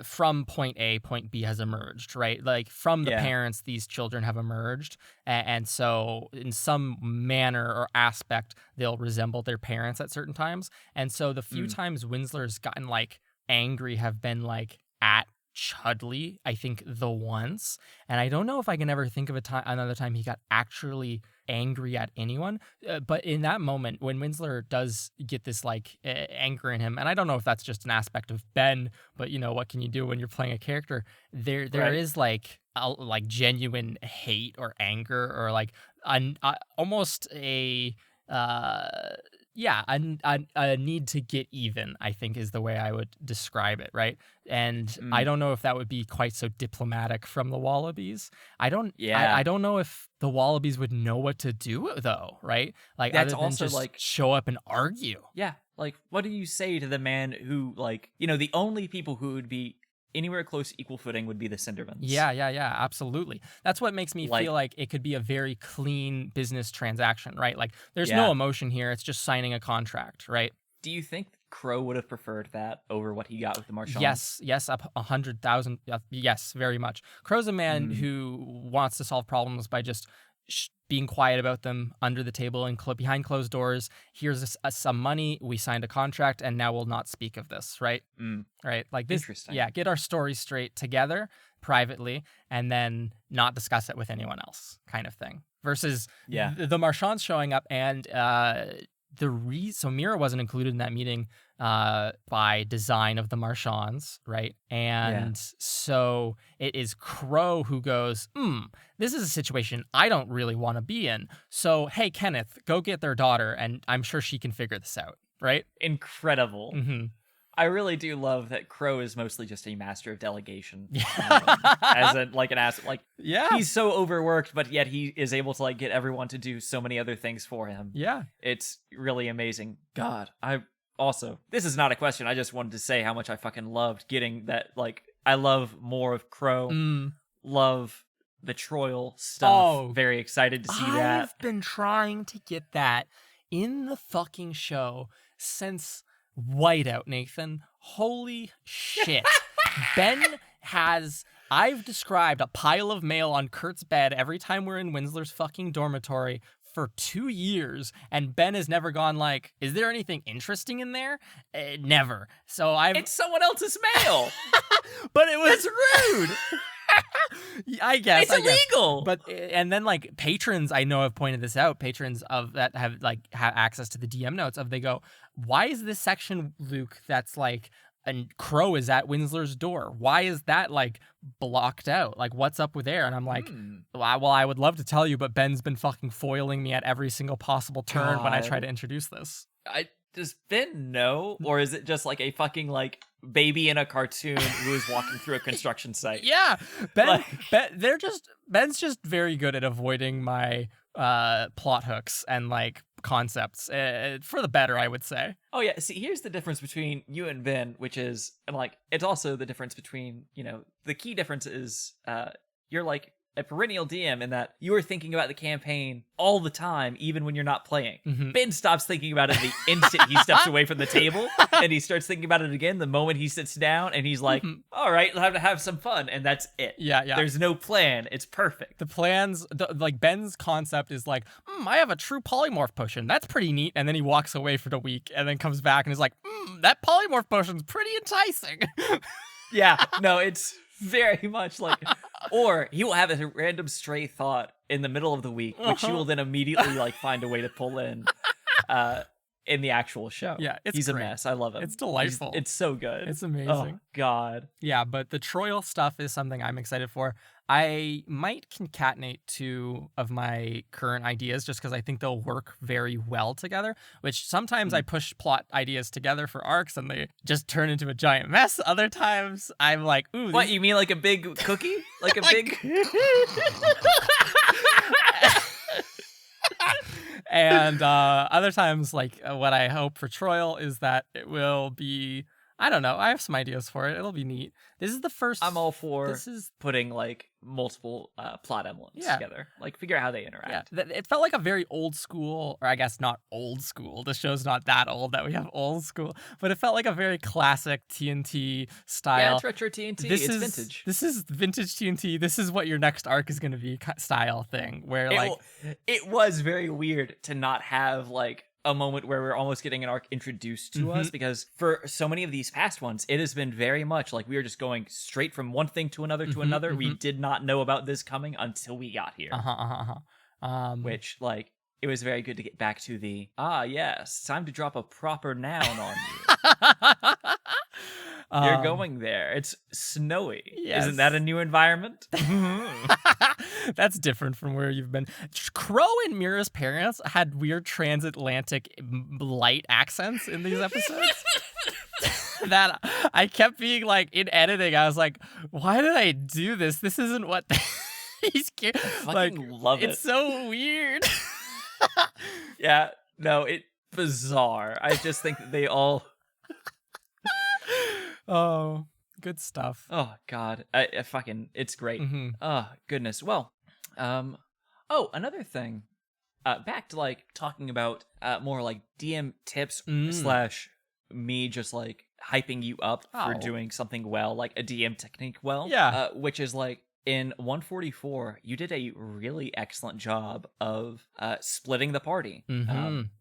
from point A, point B has emerged, right? Like from the parents, these children have emerged. And so in some manner or aspect, they'll resemble their parents at certain times. And so the few times Winsler's gotten like angry have been like at Chudley, I think the once. And I don't know if I can ever think of another time he got actually angry at anyone. But in that moment, when Winsler does get this like anger in him, and I don't know if that's just an aspect of Ben, but what can you do when you're playing a character? There is like genuine hate or anger, or like almost a a need to get even, I think is the way I would describe it, right? And I don't know if that would be quite so diplomatic from the Wallabies. I don't know if the Wallabies would know what to do though, right? Like that's other than also just like show up and argue. Yeah, like what do you say to the man who like, the only people who would be anywhere close to equal footing would be the Cindermans. Yeah, absolutely. That's what makes me feel like it could be a very clean business transaction, right? Like there's no emotion here. It's just signing a contract, right? Do you think Crow would have preferred that over what he got with the Marchands? Yes, up 100,000. Yes, very much. Crow's a man who wants to solve problems by just being quiet about them under the table and behind closed doors. Here's some money. We signed a contract, and now we'll not speak of this, right? Right? Like this. Interesting. Yeah, get our stories straight together privately, and then not discuss it with anyone else, kind of thing. versus Yeah. the Marchands showing up. And so Mira wasn't included in that meeting by design of the Marchands, right? And so it is Crow who goes, this is a situation I don't really want to be in. So, hey, Kenneth, go get their daughter, and I'm sure she can figure this out, right? Incredible. Mm-hmm. I really do love that Crow is mostly just a master of delegation. Yeah. As an asset. Like, Yeah. he's so overworked, but yet he is able to like get everyone to do so many other things for him. Yeah. It's really amazing. God, this is not a question. I just wanted to say how much I fucking loved getting that. Like, I love more of Crow. Love the Troil stuff. Oh, very excited to see that. I've been trying to get that in the fucking show since Whiteout, Nathan. Holy shit. I've described a pile of mail on Kurt's bed every time we're in Winsler's fucking dormitory for 2 years, and Ben has never gone like, is there anything interesting in there? Never. So It's someone else's mail. But it was rude. I guess It's illegal. But and then like patrons, I know have pointed this out. Patrons of that have access to the DM notes of, they go, why is this section, Luke, that's like, and Crow is at Winsler's door? Why is that like blocked out? Like, what's up with there? And I'm like, well, I would love to tell you, but Ben's been fucking foiling me at every single possible turn when I try to introduce this. Does Ben know, or is it just like a fucking like baby in a cartoon who is walking through a construction site? Yeah, Ben's just very good at avoiding my plot hooks and like concepts for the better, I would say. Oh yeah, see, here's the difference between you and Ben, which is, and like, it's also the difference between, the key difference is you're like a perennial DM in that you are thinking about the campaign all the time, even when you're not playing. Mm-hmm. Ben stops thinking about it the instant he steps away from the table, and he starts thinking about it again the moment he sits down, and he's like, all right, I'll have to have some fun, and that's it. Yeah. There's no plan. It's perfect. The plans, like Ben's concept is like, I have a true polymorph potion. That's pretty neat. And then he walks away for the week and then comes back and is like, that polymorph potion's pretty enticing. Yeah, no, it's very much like, or he will have a random stray thought in the middle of the week, which he will then immediately like find a way to pull in the actual show. Yeah, he's great. A mess. I love him. It's delightful. It's so good. It's amazing. Oh God. Yeah, but the Troil stuff is something I'm excited for. I might concatenate 2 of my current ideas just because I think they'll work very well together, which sometimes I push plot ideas together for arcs and they just turn into a giant mess. Other times I'm like, ooh. What, you mean like a big cookie? Like a big... And other times, like, what I hope for Troil is that it will be, I don't know, I have some ideas for it. It'll be neat. This is the first... I'm all for putting, like, multiple plot emblems together. Like, figure out how they interact. Yeah, it felt like a very old school, or I guess not old school. The show's not that old that we have old school. But it felt like a very classic TNT style. Yeah, it's retro TNT. It's vintage. This is vintage TNT. This is what your next arc is going to be style thing. Where, it was very weird to not have, like, a moment where we're almost getting an arc introduced to us, because for so many of these past ones, it has been very much like we are just going straight from one thing to another to another. We did not know about this coming until we got here. Which, like, it was very good to get back to the, yes, time to drop a proper noun on you. You're going there. It's snowy. Yes. Isn't that a new environment? That's different from where you've been. Crow and Mira's parents had weird transatlantic light accents in these episodes. That I kept being like, in editing, I was like, why did I do this? This isn't what he's like. Love it. It's so weird. Yeah, no, it's bizarre. I just think that they all... Oh, good stuff. Oh God, I fucking, it's great. Oh goodness. Well, another thing. Back to like talking about more like DM tips slash me just like hyping you up for doing something well, like a DM technique well. Yeah. Which is like in 144, you did a really excellent job of splitting the party.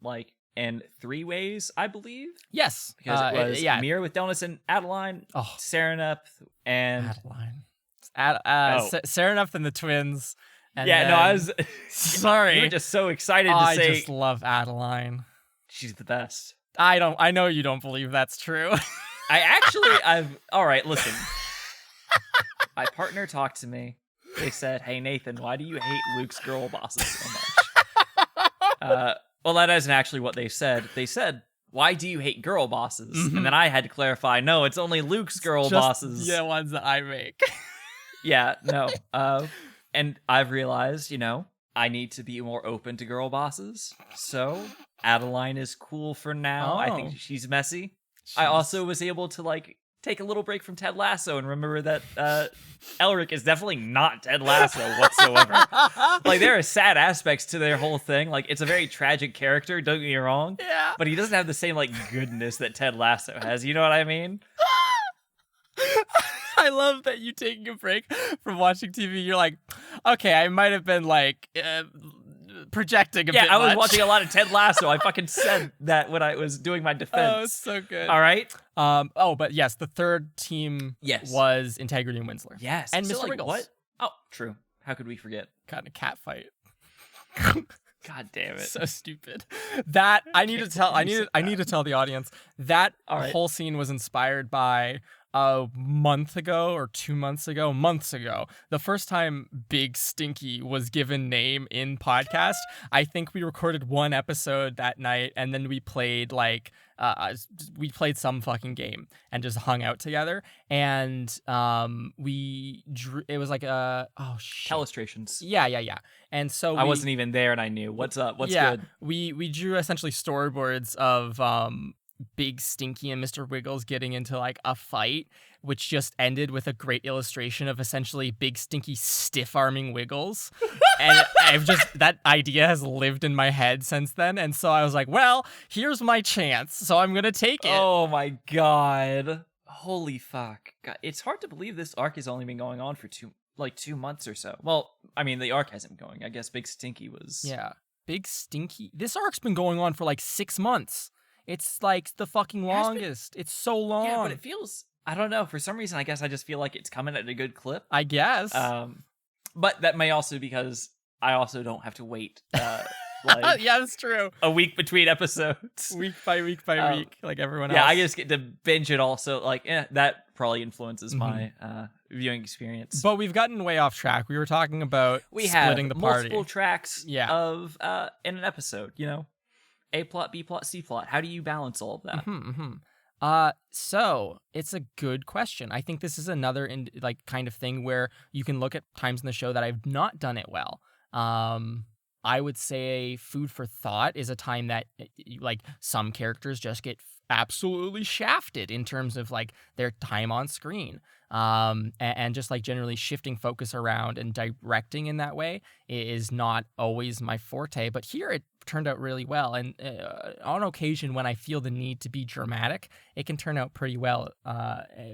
Like in 3 ways, I believe. Yes. Because it was Mira with Delnus and Adeline, Serenep, and... Adeline. Serenep and the twins, And yeah, no, I was sorry. You were just so excited to I say just love Adeline. she's the best. I know you don't believe that's true. All right, listen. My partner talked to me. They said, "Hey Nathan, why do you hate Luke's girl bosses so much?" Well, that isn't actually what they said. They said, "Why do you hate girl bosses?" Mhm. And then I had to clarify, "No, it's only Luke's girl Just bosses." the ones that I make. Yeah, no. And I've realized, I need to be more open to girl bosses. So Adeline is cool for now. I Oh. think she's messy. I also was able to take a little break from Ted Lasso and remember that Elric is definitely not Ted Lasso whatsoever. There are sad aspects to their whole thing. It's a very tragic character, don't get me wrong. Yeah. But he doesn't have the same goodness that Ted Lasso has. You know what I mean? I love that you taking a break from watching TV. You're like, okay, I might have been projecting a bit. Yeah, I was much. watching a lot of Ted Lasso. I fucking said that when I was doing my defense. Oh, so good. All right. But yes, the third team Yes. was Integrity and Winsler. Yes. And So, Mr. Wiggles. What? Oh, true. How could we forget? Kind of cat fight. God damn it. So stupid. That I need to tell. I need to tell the audience that All right. whole scene was inspired by a months ago, the first time Big Stinky was given name in podcast. I think we recorded one episode that night, and then we played we played some fucking game and just hung out together. And we drew. It was Telestrations. Yeah. And so I wasn't even there, and I knew. What's up? What's good? We drew essentially storyboards of Big Stinky and Mr. Wiggles getting into a fight, which just ended with a great illustration of essentially Big Stinky stiff arming Wiggles. And that idea has lived in my head since then. And so I was like, well, here's my chance. So I'm going to take it. Oh my god. Holy fuck. God, it's hard to believe this arc has only been going on for 2 months or so. Well, I mean, the arc hasn't been going. I guess Big Stinky was. Yeah. Big Stinky. This arc's been going on for 6 months. It's the fucking longest. It's so long. Yeah, but it feels. I don't know. For some reason, I guess I just feel like it's coming at a good clip. I guess. But that may also because I also don't have to wait. Yeah, that's true. A week between episodes. Week by week by week, like everyone else. Yeah, I just get to binge it also. That probably influences my viewing experience. But we've gotten way off track. We were talking about splitting the party. Multiple tracks of in an episode, A plot, B plot, C plot. How do you balance all of that? So it's a good question. I think this is another kind of thing where you can look at times in the show that I've not done it well. I would say Food for Thought is a time that some characters just get absolutely shafted in terms of their time on screen. And just generally shifting focus around and directing in that way is not always my forte, but here it turned out really well. And on occasion, when I feel the need to be dramatic, it can turn out pretty well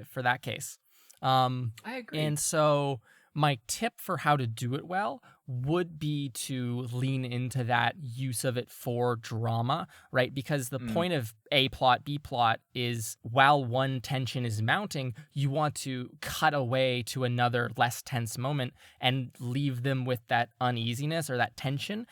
for that case. I agree. And so my tip for how to do it well would be to lean into that use of it for drama, right? Because the point of A plot, B plot is while one tension is mounting, you want to cut away to another less tense moment and leave them with that uneasiness or that tension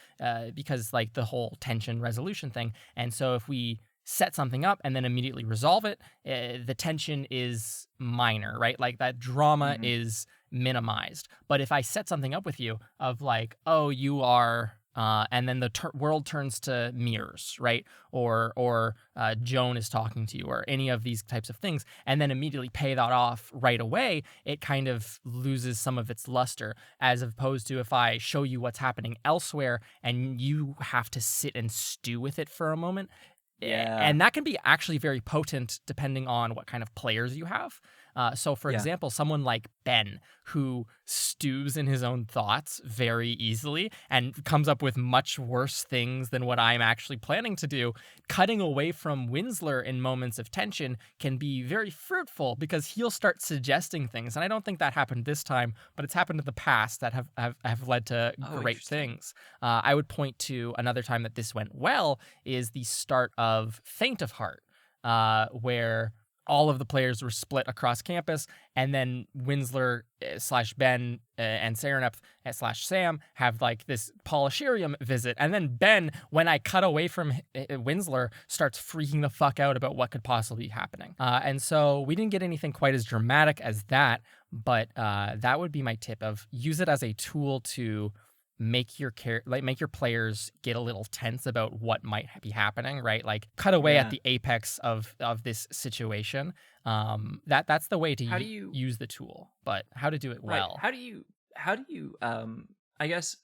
because the whole tension resolution thing. And so if we set something up and then immediately resolve it, the tension is minor, right? That drama is minimized. But if I set something up with you of oh, you are, and then the world turns to mirrors, right? Or Joan is talking to you, or any of these types of things, and then immediately pay that off right away, it kind of loses some of its luster, as opposed to if I show you what's happening elsewhere and you have to sit and stew with it for a moment. Yeah. And that can be actually very potent depending on what kind of players you have. So, for example, someone like Ben, who stews in his own thoughts very easily and comes up with much worse things than what I'm actually planning to do, cutting away from Winsler in moments of tension can be very fruitful because he'll start suggesting things. And I don't think that happened this time, but it's happened in the past that have led to great things. I would point to another time that this went well is the start of Faint of Heart, where all of the players were split across campus, and then Winsler / Ben and Serenep / Sam have like this Polisherium visit, and then Ben, when I cut away from Winsler, starts freaking the fuck out about what could possibly be happening. And so we didn't get anything quite as dramatic as that, but that would be my tip of use it as a tool to make your players get a little tense about what might be happening, right? Like cut away at the apex of this situation. That's the way to use the tool, but how to do it well. How do you I guess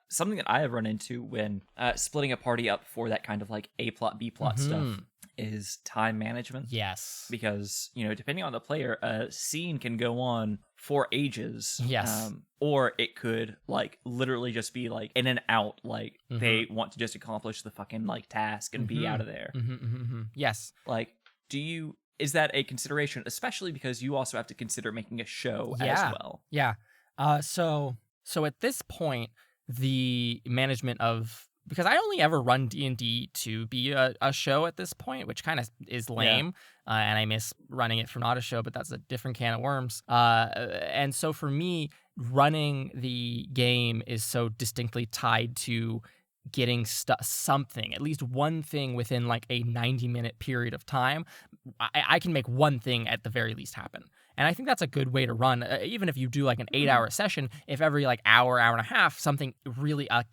something that I have run into when splitting a party up for that kind of like A plot, B plot stuff is time management. Yes. Because, depending on the player, a scene can go on for ages. Yes. Or it could like literally just be like in and out, like they want to just accomplish the fucking like task and be out of there. Yes. Like, is that a consideration, especially because you also have to consider making a show as well? Yeah. So at this point, the management of, because I only ever run D&D to be a show at this point, which kind of is lame, and I miss running it for not a show, but that's a different can of worms. And so for me, running the game is so distinctly tied to getting something, at least one thing within like a 90-minute period of time. I can make one thing at the very least happen. And I think that's a good way to run. Even if you do like an 8-hour session, if every like hour and a half, something really, a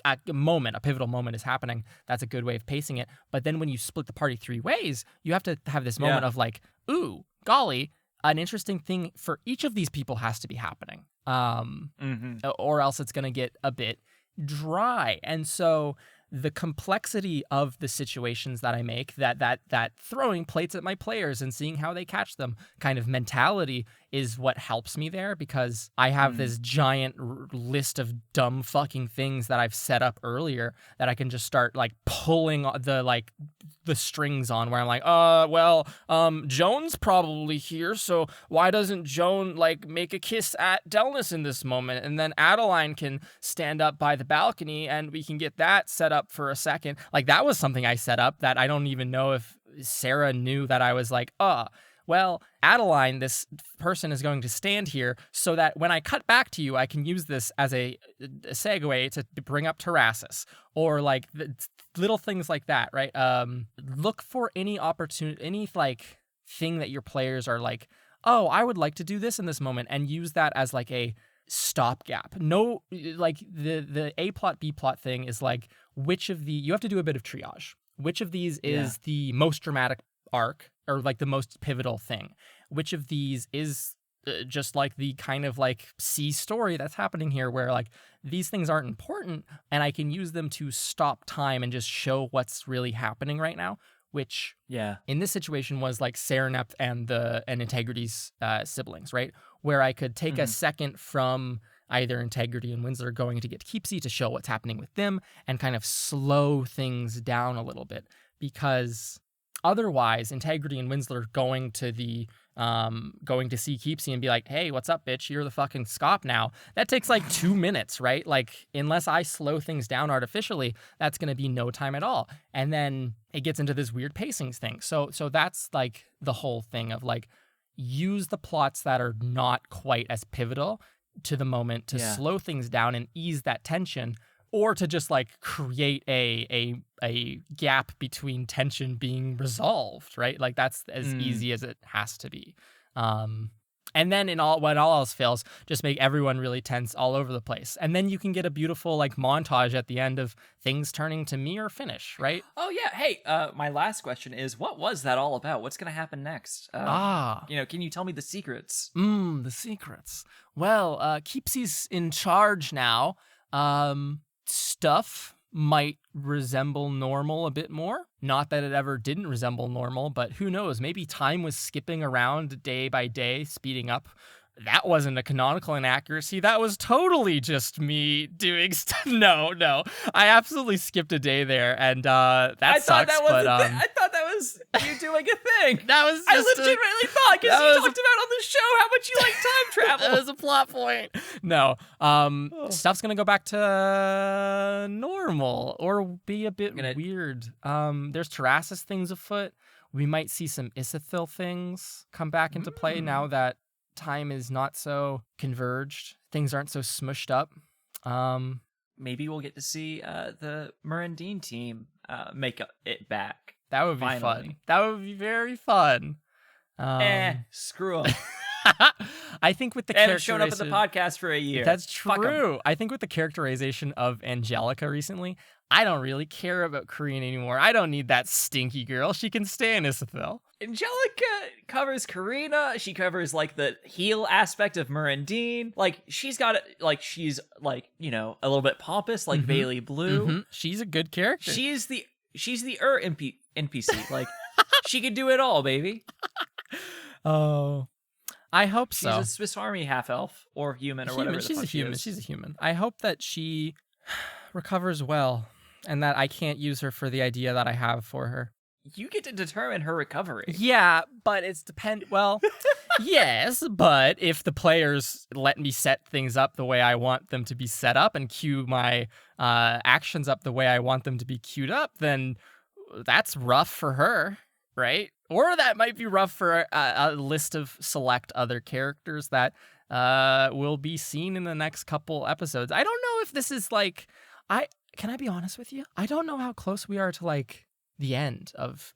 pivotal moment is happening, that's a good way of pacing it. But then when you split the party 3 ways, you have to have this moment of like, ooh, golly, an interesting thing for each of these people has to be happening. Or else it's going to get a bit dry. And so the complexity of the situations that I make, that throwing plates at my players and seeing how they catch them kind of mentality is what helps me there, because I have this giant list of dumb fucking things that I've set up earlier that I can just start like pulling the strings on, where I'm like, Joan's probably here, so why doesn't Joan like make a kiss at Delnus in this moment? And then Adeline can stand up by the balcony and we can get that set up for a second. Like that was something I set up that I don't even know if Sarah knew that I was like, well, Adeline, this person is going to stand here so that when I cut back to you, I can use this as a segue to bring up Terrassus, or like little things like that, right? Look for any opportunity, any like thing that your players are like, oh, I would like to do this in this moment, and use that as like a stopgap. No, like the A plot, B plot thing is like, you have to do a bit of triage. Which of these is the most dramatic arc, or like the most pivotal thing? Which of these is just like the kind of like C story that's happening here, where like these things aren't important and I can use them to stop time and just show what's really happening right now, which in this situation was like Serenep and Integrity's siblings, right? Where I could take a second from either Integrity and Winsler going to get Keepsy to show what's happening with them and kind of slow things down a little bit, because otherwise, Integrity and Winsler going to see Keepsy and be like, hey, what's up, bitch? You're the fucking scop now. That takes like 2 minutes, right? Like, unless I slow things down artificially, that's going to be no time at all. And then it gets into this weird pacings thing. So that's like the whole thing of like, use the plots that are not quite as pivotal to the moment to slow things down and ease that tension, or to just like create a gap between tension being resolved, right? Like that's as easy as it has to be. And then when all else fails, just make everyone really tense all over the place. And then you can get a beautiful like montage at the end of things turning to me or finish, right? Oh yeah. Hey, my last question is, what was that all about? What's going to happen next? Can you tell me the secrets? The secrets. Well, Keepsy's in charge now. Stuff might resemble normal a bit more. Not that it ever didn't resemble normal, but who knows? Maybe time was skipping around day by day, speeding up. That wasn't a canonical inaccuracy. That was totally just me doing stuff. No. I absolutely skipped a day there, and that sucks. I thought that was you doing a thing. That was just I legitimately thought, because you talked about on the show how much you like time travel. That was a plot point. No. Stuff's gonna go back to normal or be a bit weird. There's Terrassus things afoot. we might see some Isithil things come back into play now that time is not so converged. Things aren't so smushed up. Maybe we'll get to see the Murandine team make it back. That would be Finally. fun. That would be very fun. Screw them. I think with the They haven't shown up at the characterization- podcast for a year. That's Fuck 'em. true. I think with the characterization of Angelica recently, I don't really care about Korean anymore. I don't need that stinky girl. She can stay in Isithil. Angelica covers Karina. She covers like the heel aspect of Murandine. Like she's got it. Like she's like a little bit pompous, like Bailey Blue. Mhm. She's a good character. She's the NPC. Like she could do it all, baby. Oh, I hope She's so. a Swiss Army half elf or human or whatever. She's a she human. is. She's a human. I hope that she recovers well, and that I can't use her for the idea that I have for her. You get to determine her recovery. Yeah, but it's well, yes, but if the players let me set things up the way I want them to be set up and cue my actions up the way I want them to be queued up, then that's rough for her, right? Or that might be rough for a list of select other characters that will be seen in the next couple episodes. I don't know if this is like, can I be honest with you? I don't know how close we are to like the end of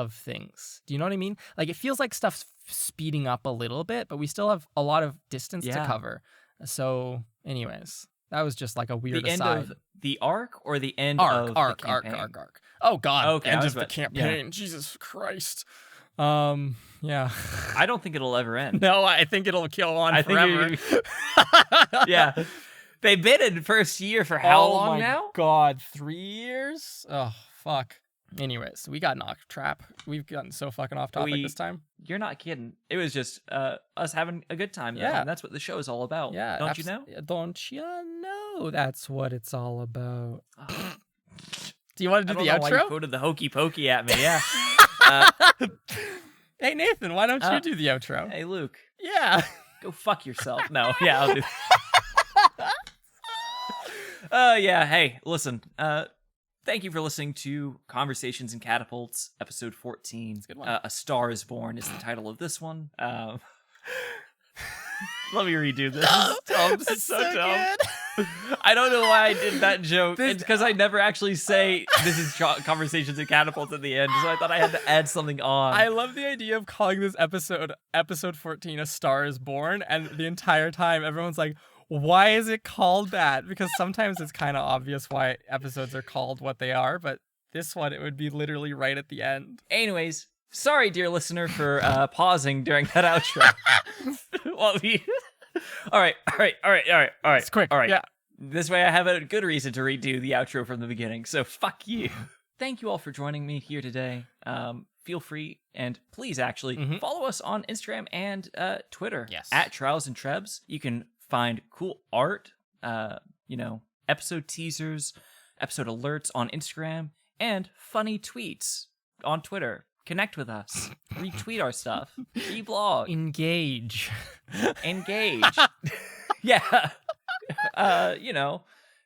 things. Do you know what I mean? Like it feels like stuff's speeding up a little bit, but we still have a lot of distance to cover. So, anyways, that was just like a weird The end aside. of the arc or the end arc. of the campaign? Oh God! Okay, I end was of the about- campaign. yeah. Jesus Christ. Yeah. I don't think it'll ever end. No, I think it'll kill on I think forever. Yeah. They've been in first year for how Oh long my now? God, 3 years? Oh fuck. Anyways, we got knocked trap. We've gotten so fucking off topic this time. You're not kidding. It was just us having a good time. Yeah. And that's what the show is all about. Yeah. Don't you know? Don't you know that's what it's all about? Oh, Do you want I to do don't the know why you outro? quoted the hokey pokey at me. Yeah. Hey Nathan, why don't you do the outro? Hey, Luke. Yeah. Go fuck yourself. No. Yeah, I'll do. Yeah. Hey, listen. Thank you for listening to Conversations in Catapults, episode 14. It's a good one. A Star is Born is the title of this one. Let me redo this. This is so dumb. I don't know why I did that joke. It's because I never actually say this is Conversations in Catapults at the end, so I thought I had to add something on. I love the idea of calling this episode 14, A Star is Born, and the entire time everyone's like, why is it called that? Because sometimes it's kind of obvious why episodes are called what they are, but this one, it would be literally right at the end. Anyways, sorry, dear listener, for pausing during that outro. All right. It's quick. All right. Yeah. This way I have a good reason to redo the outro from the beginning, so fuck you. Thank you all for joining me here today. Feel free and please actually follow us on Instagram and Twitter. Yes. At Trials and Trebs. You can find cool art, episode teasers, episode alerts on Instagram, and funny tweets on Twitter. Connect with us. Retweet our stuff. Reblog. Engage. Engage. Yeah.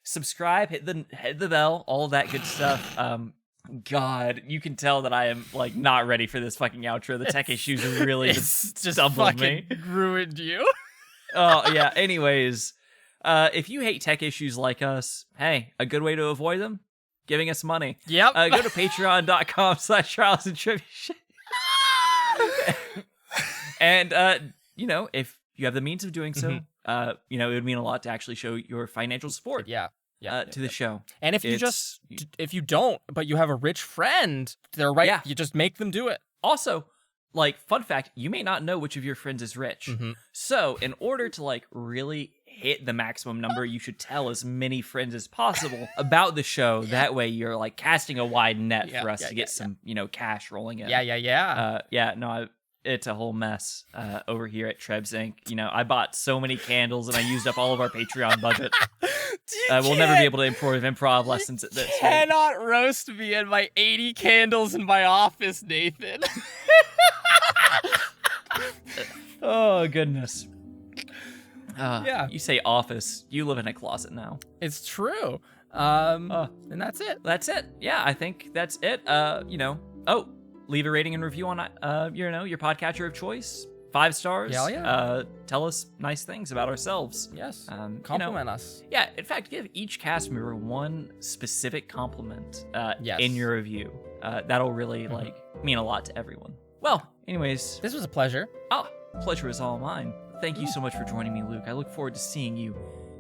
Subscribe, hit the bell, all that good stuff. God, you can tell that I am like not ready for this fucking outro. The tech issues are really just stumbled me. Ruined you. Oh yeah. Anyways, if you hate tech issues like us, hey, a good way to avoid them, giving us money. Yep. Go to patreon.com/trials and trebuchets. And if you have the means of doing so, it would mean a lot to actually show your financial support. Yeah. To the show. And if you don't, but you have a rich friend, they're right. Yeah. You just make them do it. Also, like, fun fact, you may not know which of your friends is rich. So, in order to, like, really hit the maximum number, you should tell as many friends as possible about the show. Yeah. That way you're, like, casting a wide net for us to get some, cash rolling in. It's a whole mess over here at Trebs Inc. I bought so many candles and I used up all of our Patreon budget. We'll never be able to improv lessons at this. Cannot roast me and my 80 candles in my office, Nathan. Oh, goodness. Yeah. You say office. You live in a closet now. It's true. And that's it. That's it. Yeah, I think that's it. leave a rating and review on your podcatcher of choice. 5 stars. Hell yeah. Tell us nice things about ourselves. Yes. Compliment us. Yeah, in fact, give each cast member one specific compliment Yes. in your review. That'll really mean a lot to everyone. Well, anyways, This was a pleasure. pleasure is all mine. Thank you so much for joining me, Luke. I look forward to seeing you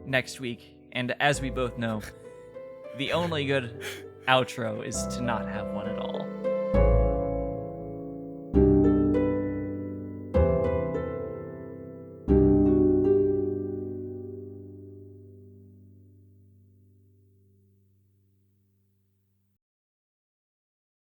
next week. And as we both know, the only good outro is to not have one in